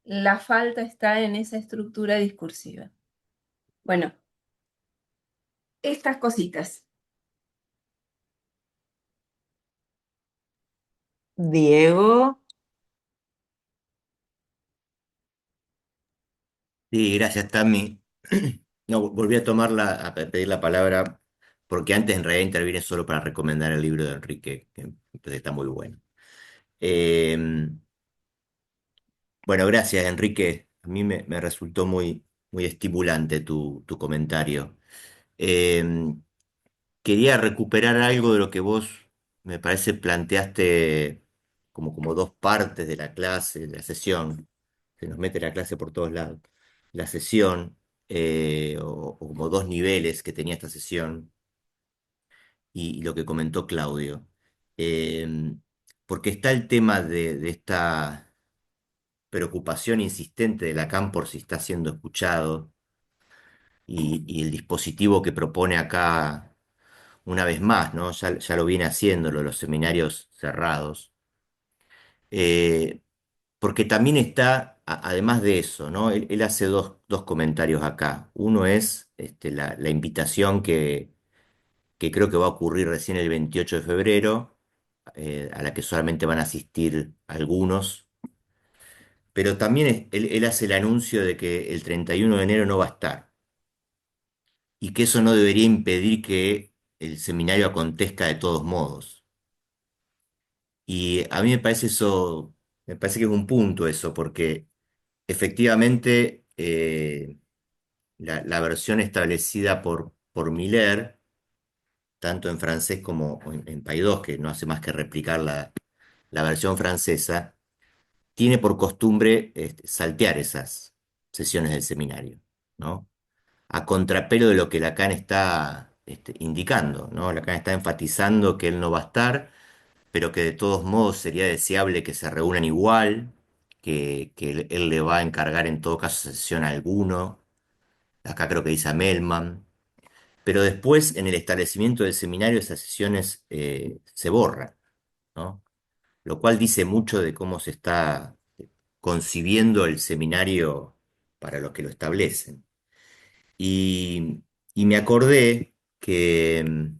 la falta está en esa estructura discursiva. Bueno, estas cositas. Diego, Sí, gracias, Tami. No, volví a a pedir la palabra, porque antes en realidad intervine solo para recomendar el libro de Enrique, que está muy bueno. Eh, bueno, gracias, Enrique. A mí me resultó muy estimulante tu comentario. Eh, Quería recuperar algo de lo que vos, me parece, planteaste como dos partes de la clase, de la sesión. Se nos mete la clase por todos lados. La sesión, o como dos niveles que tenía esta sesión, y lo que comentó Claudio. Eh, Porque está el tema de esta preocupación insistente de Lacan por si está siendo escuchado, y el dispositivo que propone acá una vez más, ¿no? Ya lo viene haciéndolo, los seminarios cerrados. Eh, Porque también está, además de eso, ¿no? Él hace dos comentarios acá. Uno es la invitación que creo que va a ocurrir recién el 28 de febrero, a la que solamente van a asistir algunos. Pero también él hace el anuncio de que el 31 de enero no va a estar, y que eso no debería impedir que el seminario acontezca de todos modos. Y a mí me parece eso, me parece que es un punto eso, porque efectivamente la versión establecida por Miller, tanto en francés como en Paidós, que no hace más que replicar la versión francesa, tiene por costumbre saltear esas sesiones del seminario, ¿no? A contrapelo de lo que Lacan está indicando, ¿no? Lacan está enfatizando que él no va a estar, pero que de todos modos sería deseable que se reúnan igual, que él le va a encargar en todo caso sesión a alguno, acá creo que dice a Melman, pero después en el establecimiento del seminario esas sesiones se borran, ¿no? Lo cual dice mucho de cómo se está concibiendo el seminario para los que lo establecen. Y, y me acordé que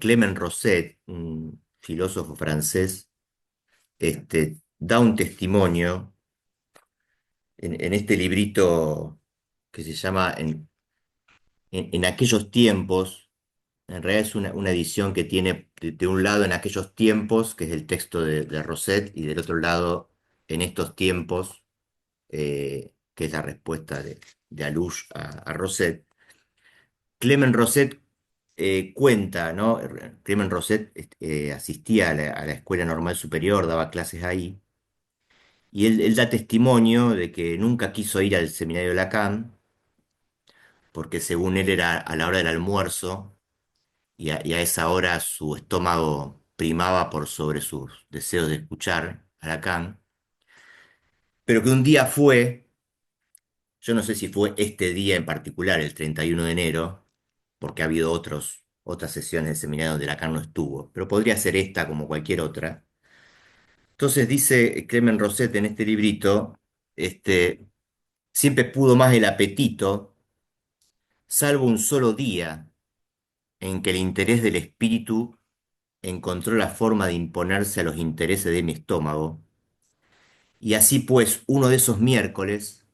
Clément Rosset, un filósofo francés, da un testimonio en este librito que se llama en aquellos tiempos. En realidad es una edición que tiene de un lado en aquellos tiempos, que es el texto de Rosset, y del otro lado en estos tiempos, que es la respuesta de Alouche a Rosset. Clement Rosset cuenta, ¿no? Clement Rosset asistía a la Escuela Normal Superior, daba clases ahí, y él da testimonio de que nunca quiso ir al seminario de Lacan, porque según él era a la hora del almuerzo, y a esa hora su estómago primaba por sobre sus deseos de escuchar a Lacan, pero que un día fue, yo no sé si fue este día en particular, el 31 de enero, porque ha habido otras sesiones de seminario donde Lacan no estuvo, pero podría ser esta como cualquier otra. Entonces dice Clement Rosset en este librito, siempre pudo más el apetito, salvo un solo día en que el interés del espíritu encontró la forma de imponerse a los intereses de mi estómago. Y así pues, uno de esos miércoles,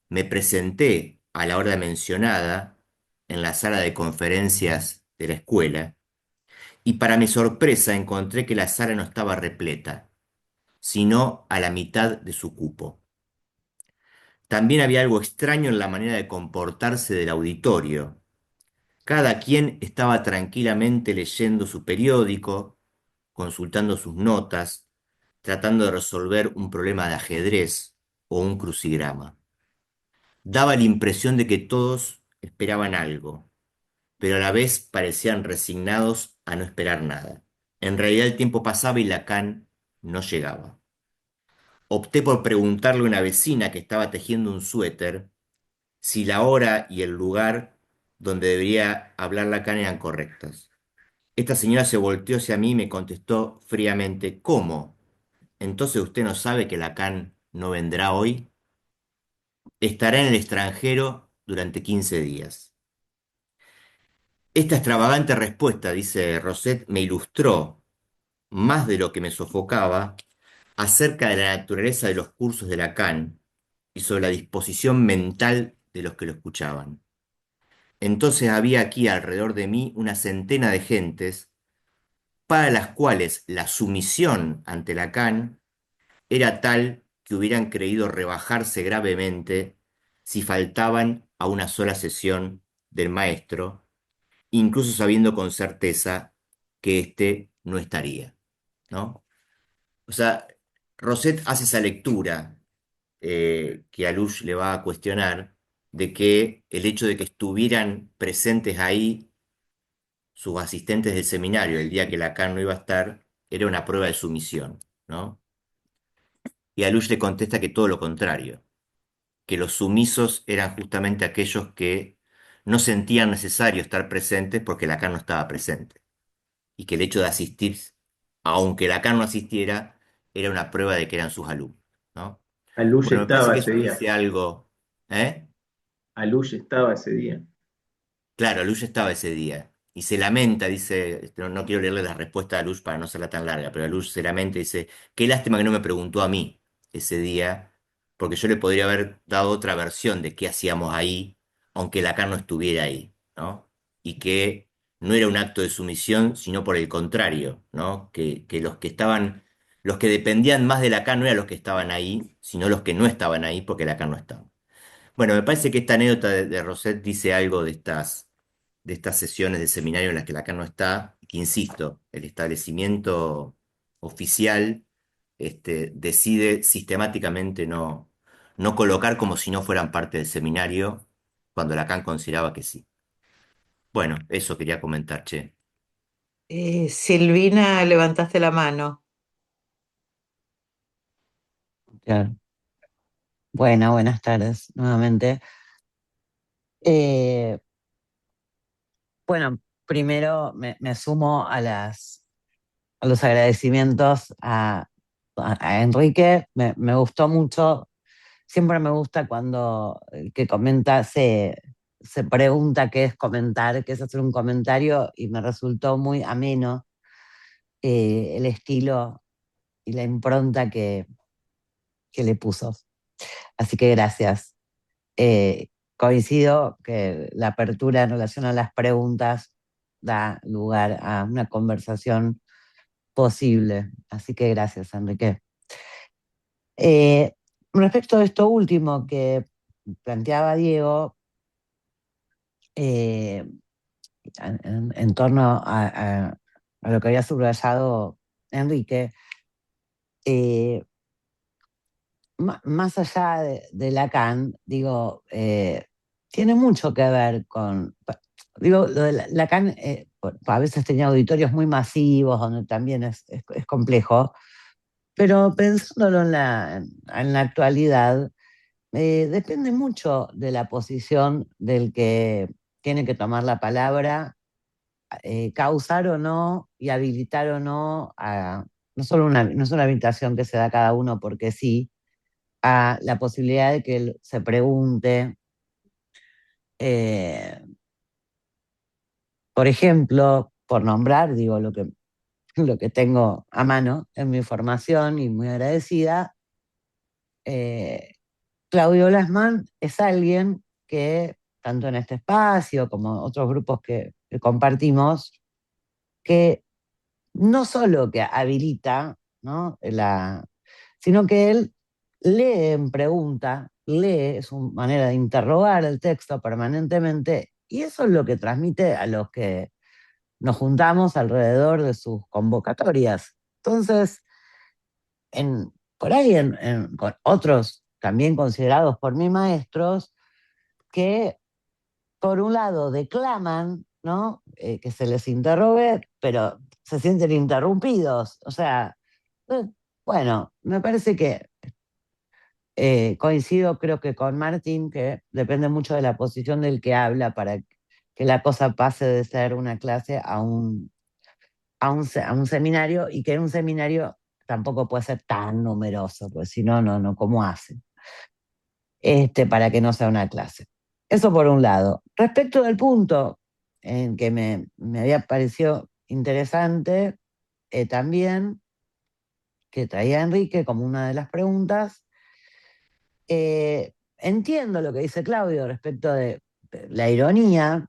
me presenté a la hora mencionada en la sala de conferencias de la escuela, y para mi sorpresa encontré que la sala no estaba repleta, sino a la mitad de su cupo. También había algo extraño en la manera de comportarse del auditorio. Cada quien estaba tranquilamente leyendo su periódico, consultando sus notas, tratando de resolver un problema de ajedrez o un crucigrama. Daba la impresión de que todos esperaban algo, pero a la vez parecían resignados a no esperar nada. En realidad el tiempo pasaba y Lacan no llegaba. Opté por preguntarle a una vecina que estaba tejiendo un suéter si la hora y el lugar donde debería hablar Lacan eran correctos. Esta señora se volteó hacia mí y me contestó fríamente: ¿cómo? ¿Entonces usted no sabe que Lacan no vendrá hoy? Estará en el extranjero durante 15 días. Esta extravagante respuesta, dice Rosset, me ilustró, más de lo que me sofocaba, acerca de la naturaleza de los cursos de Lacan y sobre la disposición mental de los que lo escuchaban. Entonces había aquí alrededor de mí una centena de gentes para las cuales la sumisión ante Lacan era tal que hubieran creído rebajarse gravemente si faltaban a una sola sesión del maestro, incluso sabiendo con certeza que éste no estaría, ¿no? O sea, Rosset hace esa lectura que Alouche le va a cuestionar, de que el hecho de que estuvieran presentes ahí sus asistentes del seminario el día que Lacan no iba a estar era una prueba de sumisión, ¿no? Y Alouche le contesta que todo lo contrario, que los sumisos eran justamente aquellos que no sentían necesario estar presentes porque Lacan no estaba presente, y que el hecho de asistir, aunque Lacan no asistiera, era una prueba de que eran sus alumnos, ¿no? Alush Bueno, me parece estaba que ese eso día. dice algo, ¿eh? Alush estaba ese día. Claro, Lush estaba ese día y se lamenta, dice, no quiero leerle la respuesta a Lush para no hacerla tan larga, pero Lush se lamenta y dice, qué lástima que no me preguntó a mí ese día, porque yo le podría haber dado otra versión de qué hacíamos ahí, aunque Lacan no estuviera ahí, ¿no? Y que no era un acto de sumisión, sino por el contrario, ¿no? Que los que dependían más de Lacan no eran los que estaban ahí, sino los que no estaban ahí porque Lacan no estaba. Bueno, me parece que esta anécdota de Rosset dice algo de estas sesiones de seminario en las que Lacan no está, que insisto, el establecimiento oficial decide sistemáticamente no colocar como si no fueran parte del seminario, cuando Lacan consideraba que sí. Bueno, eso quería comentar, che. Silvina, levantaste la mano. Claro. Buenas tardes nuevamente. Eh, bueno, primero me sumo a los agradecimientos a Enrique. Me gustó mucho. Siempre me gusta cuando el que comenta se pregunta qué es comentar, qué es hacer un comentario, y me resultó muy ameno el estilo y la impronta que le puso. Así que gracias. Coincido que la apertura en relación a las preguntas da lugar a una conversación posible. Así que gracias, Enrique. Eh, Respecto de esto último que planteaba Diego, eh, en torno a lo que había subrayado Enrique, eh, más allá de Lacan, digo, tiene mucho que ver con, digo, lo de Lacan a veces tenía auditorios muy masivos, donde también es complejo, pero pensándolo en la actualidad, depende mucho de la posición del que tiene que tomar la palabra, causar o no y habilitar o no no es una habilitación que se da a cada uno porque sí, a la posibilidad de que él se pregunte, eh, por ejemplo, por nombrar, digo, lo que tengo a mano en mi formación y muy agradecida, eh, Claudio Lasman es alguien que, tanto en este espacio como otros grupos que compartimos, que no solo que habilita, ¿no? Sino que él lee en pregunta, lee, es una manera de interrogar el texto permanentemente, y eso es lo que transmite a los que nos juntamos alrededor de sus convocatorias. Entonces, por ahí con otros también considerados por mí maestros, que por un lado declaman, ¿no? Que se les interrogue, pero se sienten interrumpidos. O sea, eh, bueno, me parece que coincido, creo que con Martín, que depende mucho de la posición del que habla para que la cosa pase de ser una clase a un seminario, y que en un seminario tampoco puede ser tan numeroso, pues si no, no, ¿cómo hace? Para que no sea una clase. Eso por un lado. Respecto del punto en que me había parecido interesante también, que traía Enrique como una de las preguntas, entiendo lo que dice Claudio respecto de la ironía.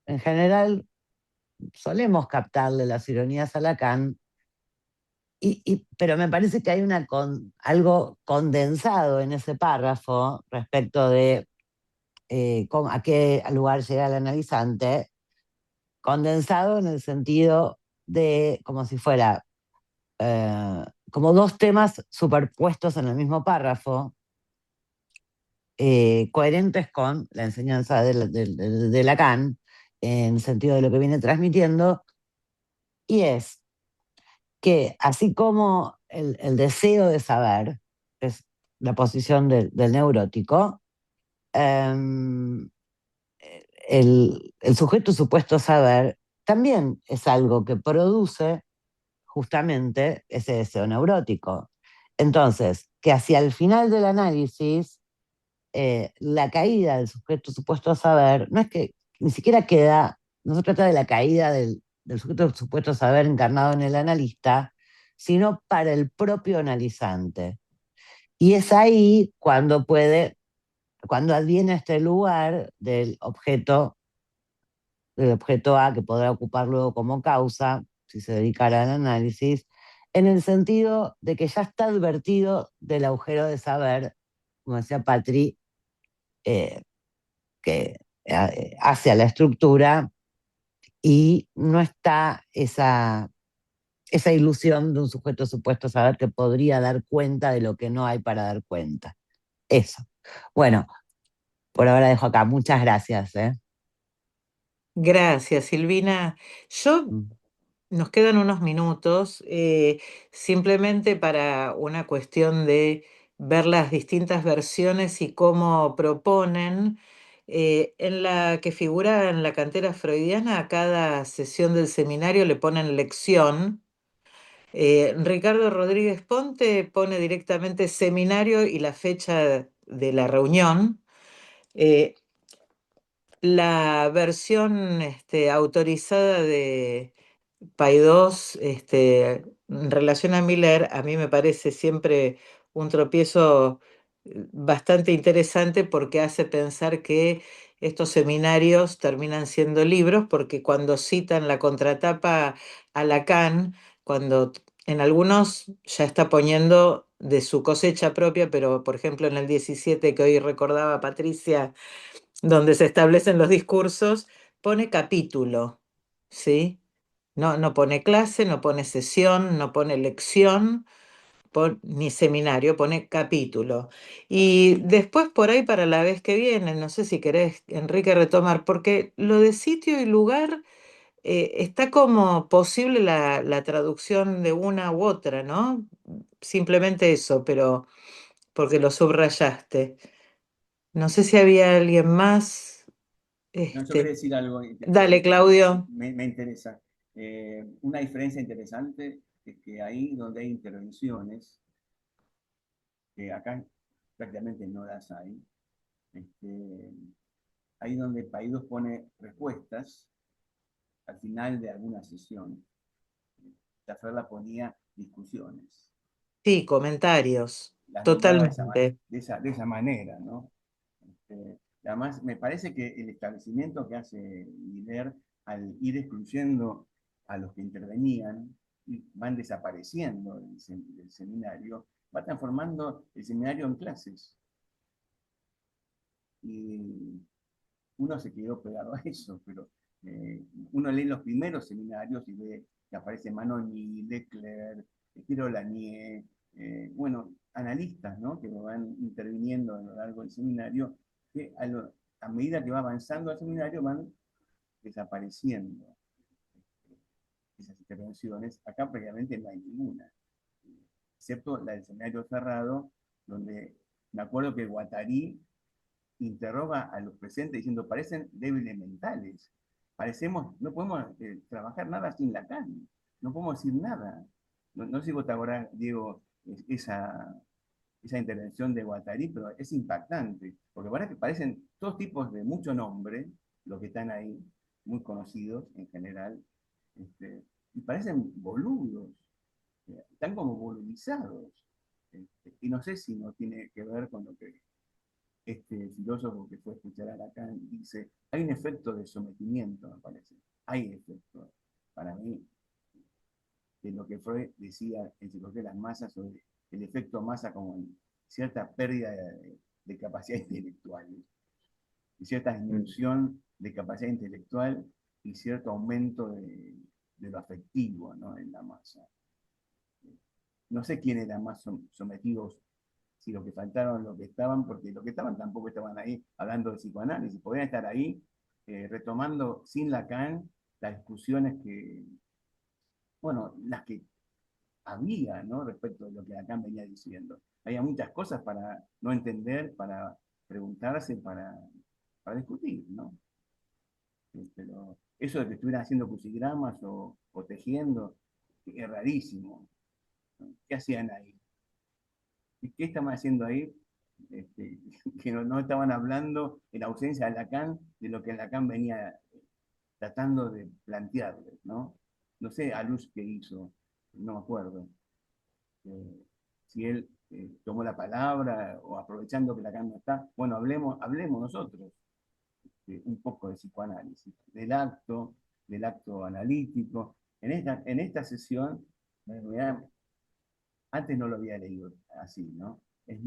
En general, solemos captarle las ironías a Lacan, pero me parece que hay algo condensado en ese párrafo respecto de a qué lugar llega el analizante, condensado en el sentido de como si fuera como dos temas superpuestos en el mismo párrafo, coherentes con la enseñanza de Lacan, en el sentido de lo que viene transmitiendo, y es que así como el deseo de saber es la posición del neurótico, em, el sujeto supuesto saber también es algo que produce justamente ese deseo neurótico. Entonces, que hacia el final del análisis, la caída del sujeto supuesto saber no es que ni siquiera queda, no se trata de la caída del sujeto supuesto saber encarnado en el analista, sino para el propio analizante. Y es ahí cuando adviene este lugar del objeto A, que podrá ocupar luego como causa, si se dedicara al análisis, en el sentido de que ya está advertido del agujero de saber, como decía Patri, eh, que hace a la estructura, y no está esa ilusión de un sujeto supuesto saber que podría dar cuenta de lo que no hay para dar cuenta. Eso. Bueno, por ahora dejo acá. Muchas gracias, ¿eh? Gracias, Silvina. Nos quedan unos minutos, simplemente para una cuestión de ver las distintas versiones y cómo proponen. En la que figura en la cantera freudiana, a cada sesión del seminario le ponen lección. Ricardo Rodríguez Ponte pone directamente seminario y la fecha de la reunión. Eh, la versión autorizada de Paidós, en relación a Miller, a mí me parece siempre un tropiezo bastante interesante porque hace pensar que estos seminarios terminan siendo libros, porque cuando citan la contratapa a Lacan, cuando en algunos ya está poniendo de su cosecha propia, pero por ejemplo en el 17 que hoy recordaba Patricia, donde se establecen los discursos, pone capítulo, ¿sí? No pone clase, no pone sesión, no pone lección, ni seminario, pone capítulo. Y después por ahí para la vez que viene, no sé si querés, Enrique, retomar, porque lo de sitio y lugar está como posible la traducción de una u otra, ¿no? Simplemente eso, pero porque lo subrayaste. No sé si había alguien más. No, yo quería decir algo Dale, que Claudio. me interesa. Una diferencia interesante es que ahí donde hay intervenciones, que acá prácticamente no las hay, ahí donde Paidós pone respuestas al final de alguna sesión. Taferla ponía discusiones. Sí, comentarios, Las nombraba totalmente. de esa manera, ¿no? Además, me parece que el establecimiento que hace Miller al ir excluyendo a los que intervenían y van desapareciendo del seminario, va transformando el seminario en clases. Y uno se quedó pegado a eso, pero uno lee los primeros seminarios y ve que aparece Manoni, Leclerc, Piero Lanier, bueno, analistas, ¿no? Que van interviniendo a lo largo del seminario, que a medida que va avanzando el seminario van desapareciendo esas intervenciones. Acá prácticamente no hay ninguna, excepto la del seminario cerrado, donde me acuerdo que Guattari interroga a los presentes diciendo, parecen débiles mentales, no podemos trabajar nada sin Lacan, no podemos decir nada. No sé si vos te acordás, Diego, esa intervención de Guattari, pero es impactante, porque parecen todos tipos de mucho nombre, los que están ahí, muy conocidos en general, y parecen boludos, están como boludizados. Y no sé si no tiene que ver con lo que este filósofo que fue a escuchar a Lacan dice, hay un efecto de sometimiento, me parece. Hay efecto, para mí, de lo que Freud decía en Psicología de las Masas sobre el efecto masa como cierta pérdida de capacidad intelectual, y cierta disminución de capacidad intelectual y cierto aumento de lo afectivo, ¿no? En la masa. No sé quién eran más sometidos, si los que faltaron, los que estaban, porque los que estaban tampoco estaban ahí hablando de psicoanálisis, podían estar ahí retomando sin Lacan las discusiones que, bueno, las que había, ¿no? Respecto de lo que Lacan venía diciendo. Había muchas cosas para no entender, para preguntarse, para discutir, ¿no? Pero eso de que estuvieran haciendo crucigramas o tejiendo, es rarísimo, ¿no? ¿Qué hacían ahí? ¿Qué estaban haciendo ahí? Que no estaban hablando en ausencia de Lacan de lo que Lacan venía tratando de plantearles, ¿no? No sé a luz qué hizo, no me acuerdo. Si él tomó la palabra o aprovechando que Lacan no está, bueno, hablemos nosotros un poco de psicoanálisis, del acto analítico. En esta sesión, antes no lo había leído así, ¿no? Me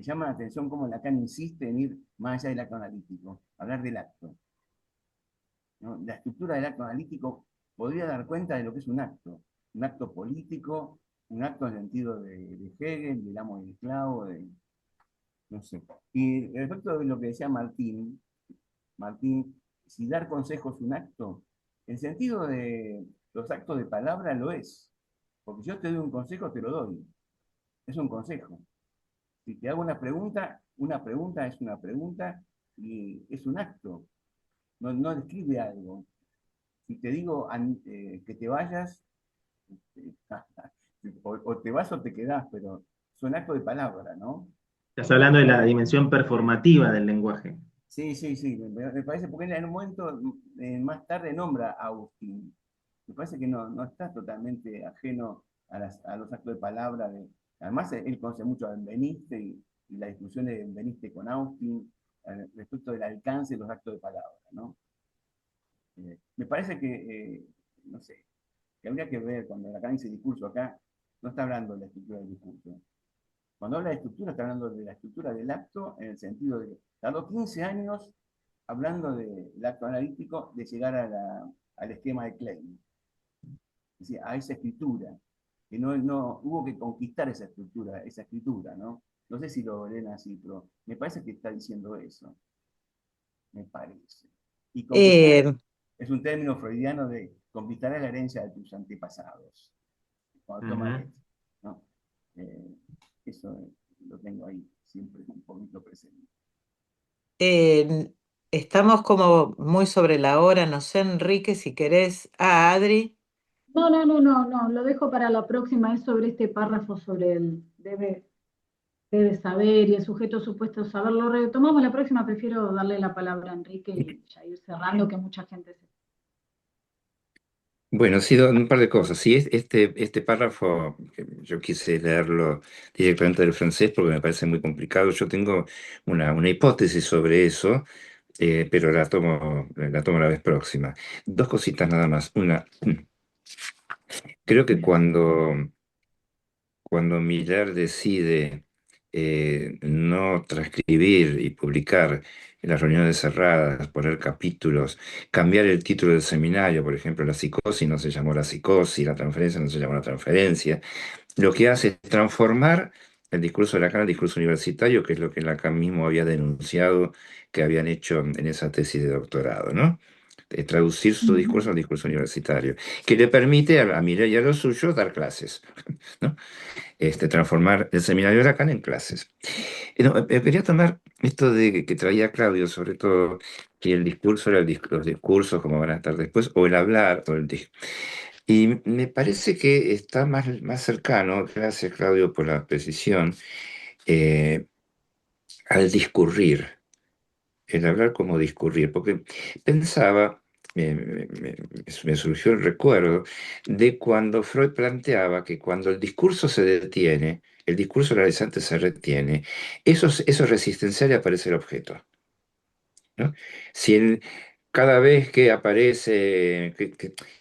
llama la atención cómo Lacan insiste en ir más allá del acto analítico, hablar del acto, ¿no? La estructura del acto analítico podría dar cuenta de lo que es un acto político, un acto en el sentido de Hegel, del amo y el esclavo, no sé. Y respecto de lo que decía Martín, si dar consejo es un acto, el sentido de los actos de palabra lo es. Porque si yo te doy un consejo, te lo doy. Es un consejo. Si te hago una pregunta es una pregunta y es un acto. No describe algo. Si te digo que te vayas, o te vas o te quedás, pero es un acto de palabra, ¿no? Estás hablando de la dimensión performativa del lenguaje. Sí, me parece, porque en un momento más tarde nombra a Agustín. Me parece que no está totalmente ajeno a los actos de palabra. Además, él conoce mucho a Benveniste y la discusión de Benveniste con Austin respecto del alcance de los actos de palabra, ¿no? Me parece que, no sé, que habría que ver cuando acá dice discurso acá, no está hablando de la estructura del discurso. Cuando habla de estructura, está hablando de la estructura del acto en el sentido de que tardó 15 años hablando del acto analítico de llegar al esquema de Klein. Es decir, a esa escritura, que no hubo que conquistar esa escritura, ¿no? No sé si lo leen así, pero me parece que está diciendo eso. Me parece. Y conquistar Eh, es un término freudiano de conquistar la herencia de tus antepasados. Cuando toma Ujú. esto, ¿no? Eso lo tengo ahí siempre un poquito presente. eh, estamos como muy sobre la hora, no sé, Enrique, si querés. Ah, Adri. No, lo dejo para la próxima, es sobre este párrafo sobre el debe saber y el sujeto supuesto saber. Lo retomamos la próxima, prefiero darle la palabra a Enrique y ya ir cerrando, que mucha gente se... Bueno, sí, un par de cosas. Sí, este párrafo, que yo quise leerlo directamente del francés porque me parece muy complicado. Yo tengo una hipótesis sobre eso, pero la tomo la vez próxima. Dos cositas nada más. Una, creo que cuando Miller decide no transcribir y publicar en las reuniones cerradas, poner capítulos, cambiar el título del seminario, por ejemplo, la psicosis no se llamó la psicosis, la transferencia no se llamó la transferencia, lo que hace es transformar el discurso de Lacan en discurso universitario, que es lo que Lacan mismo había denunciado que habían hecho en esa tesis de doctorado, ¿no? Traducir su discurso al discurso universitario, que le permite a Miller y a los suyos dar clases, ¿no? Transformar el seminario de Lacan en clases. No, quería tomar esto de que traía Claudio, sobre todo, que el discurso era los discursos, como van a estar después, o el hablar, y me parece que está más cercano, gracias Claudio por la precisión, eh, al discurrir, el hablar como discurrir, porque pensaba, me surgió el recuerdo de cuando Freud planteaba que cuando el discurso se detiene, el discurso realizante se retiene, eso es resistencial y aparece el objeto, ¿no? Si cada vez que aparece,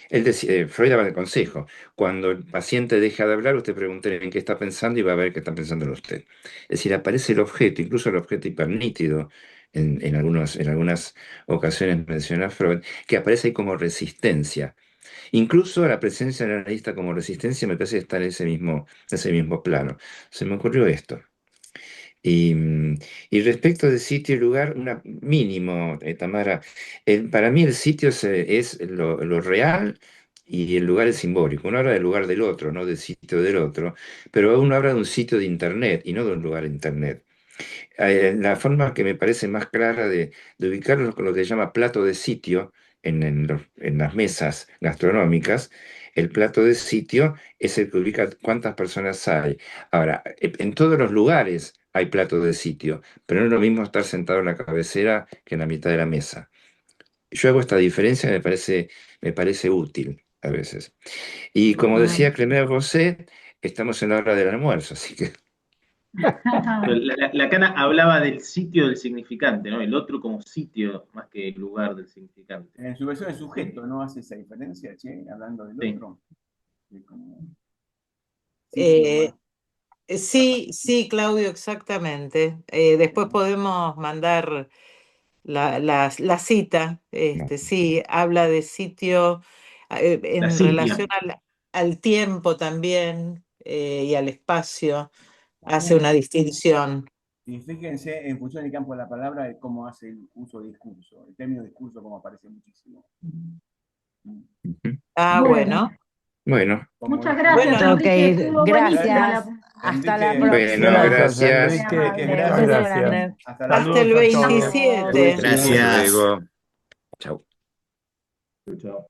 él decía, Freud daba el consejo, cuando el paciente deja de hablar, usted pregunte en qué está pensando y va a ver qué está pensando en usted. Es decir, aparece el objeto, incluso el objeto hipernítido, en algunas ocasiones menciona Freud, que aparece ahí como resistencia. Incluso la presencia del analista como resistencia me parece estar en ese mismo plano. Se me ocurrió esto. Y respecto de sitio y lugar, mínimo, Tamara, para mí el sitio es lo real y el lugar es simbólico. Uno habla del lugar del otro, no del sitio del otro, pero uno habla de un sitio de Internet y no de un lugar de Internet. La forma que me parece más clara de ubicarlo con lo que se llama plato de sitio en las mesas gastronómicas, el plato de sitio es el que ubica cuántas personas hay. Ahora, en todos los lugares hay plato de sitio, pero no es lo mismo estar sentado en la cabecera que en la mitad de la mesa. Yo hago esta diferencia, me parece útil a veces. Y como Totalmente. decía Clement Rosset, estamos en la hora del almuerzo, así que... Pero Lacan hablaba del sitio del significante, ¿no? El otro como sitio más que el lugar del significante. En su versión de sujeto, ¿no hace esa diferencia, che? Hablando del Sí. otro. Sí, Eh, Omar. sí, Claudio, exactamente. Después podemos mandar la cita. no. Sí, habla de sitio. en La simia. relación al tiempo también y al espacio, hace Bien. una distinción. Y fíjense, en función del campo de la palabra, de cómo hace el uso de discurso. El término discurso como aparece muchísimo. Ujú. Ah, Bueno, Bueno, Como muchas decía- gracias, Bueno, Tengo que Enrique. ir. Estuvo buenísima Gracias. la. Hasta la Enrique, bueno, próxima. Gracias, gracias. Enrique, Enrique, Un muchas beso gracias. grande. hasta la hasta el Saludos a todos. Adiós. 27. Hasta Gracias. luego. Chau. Chao.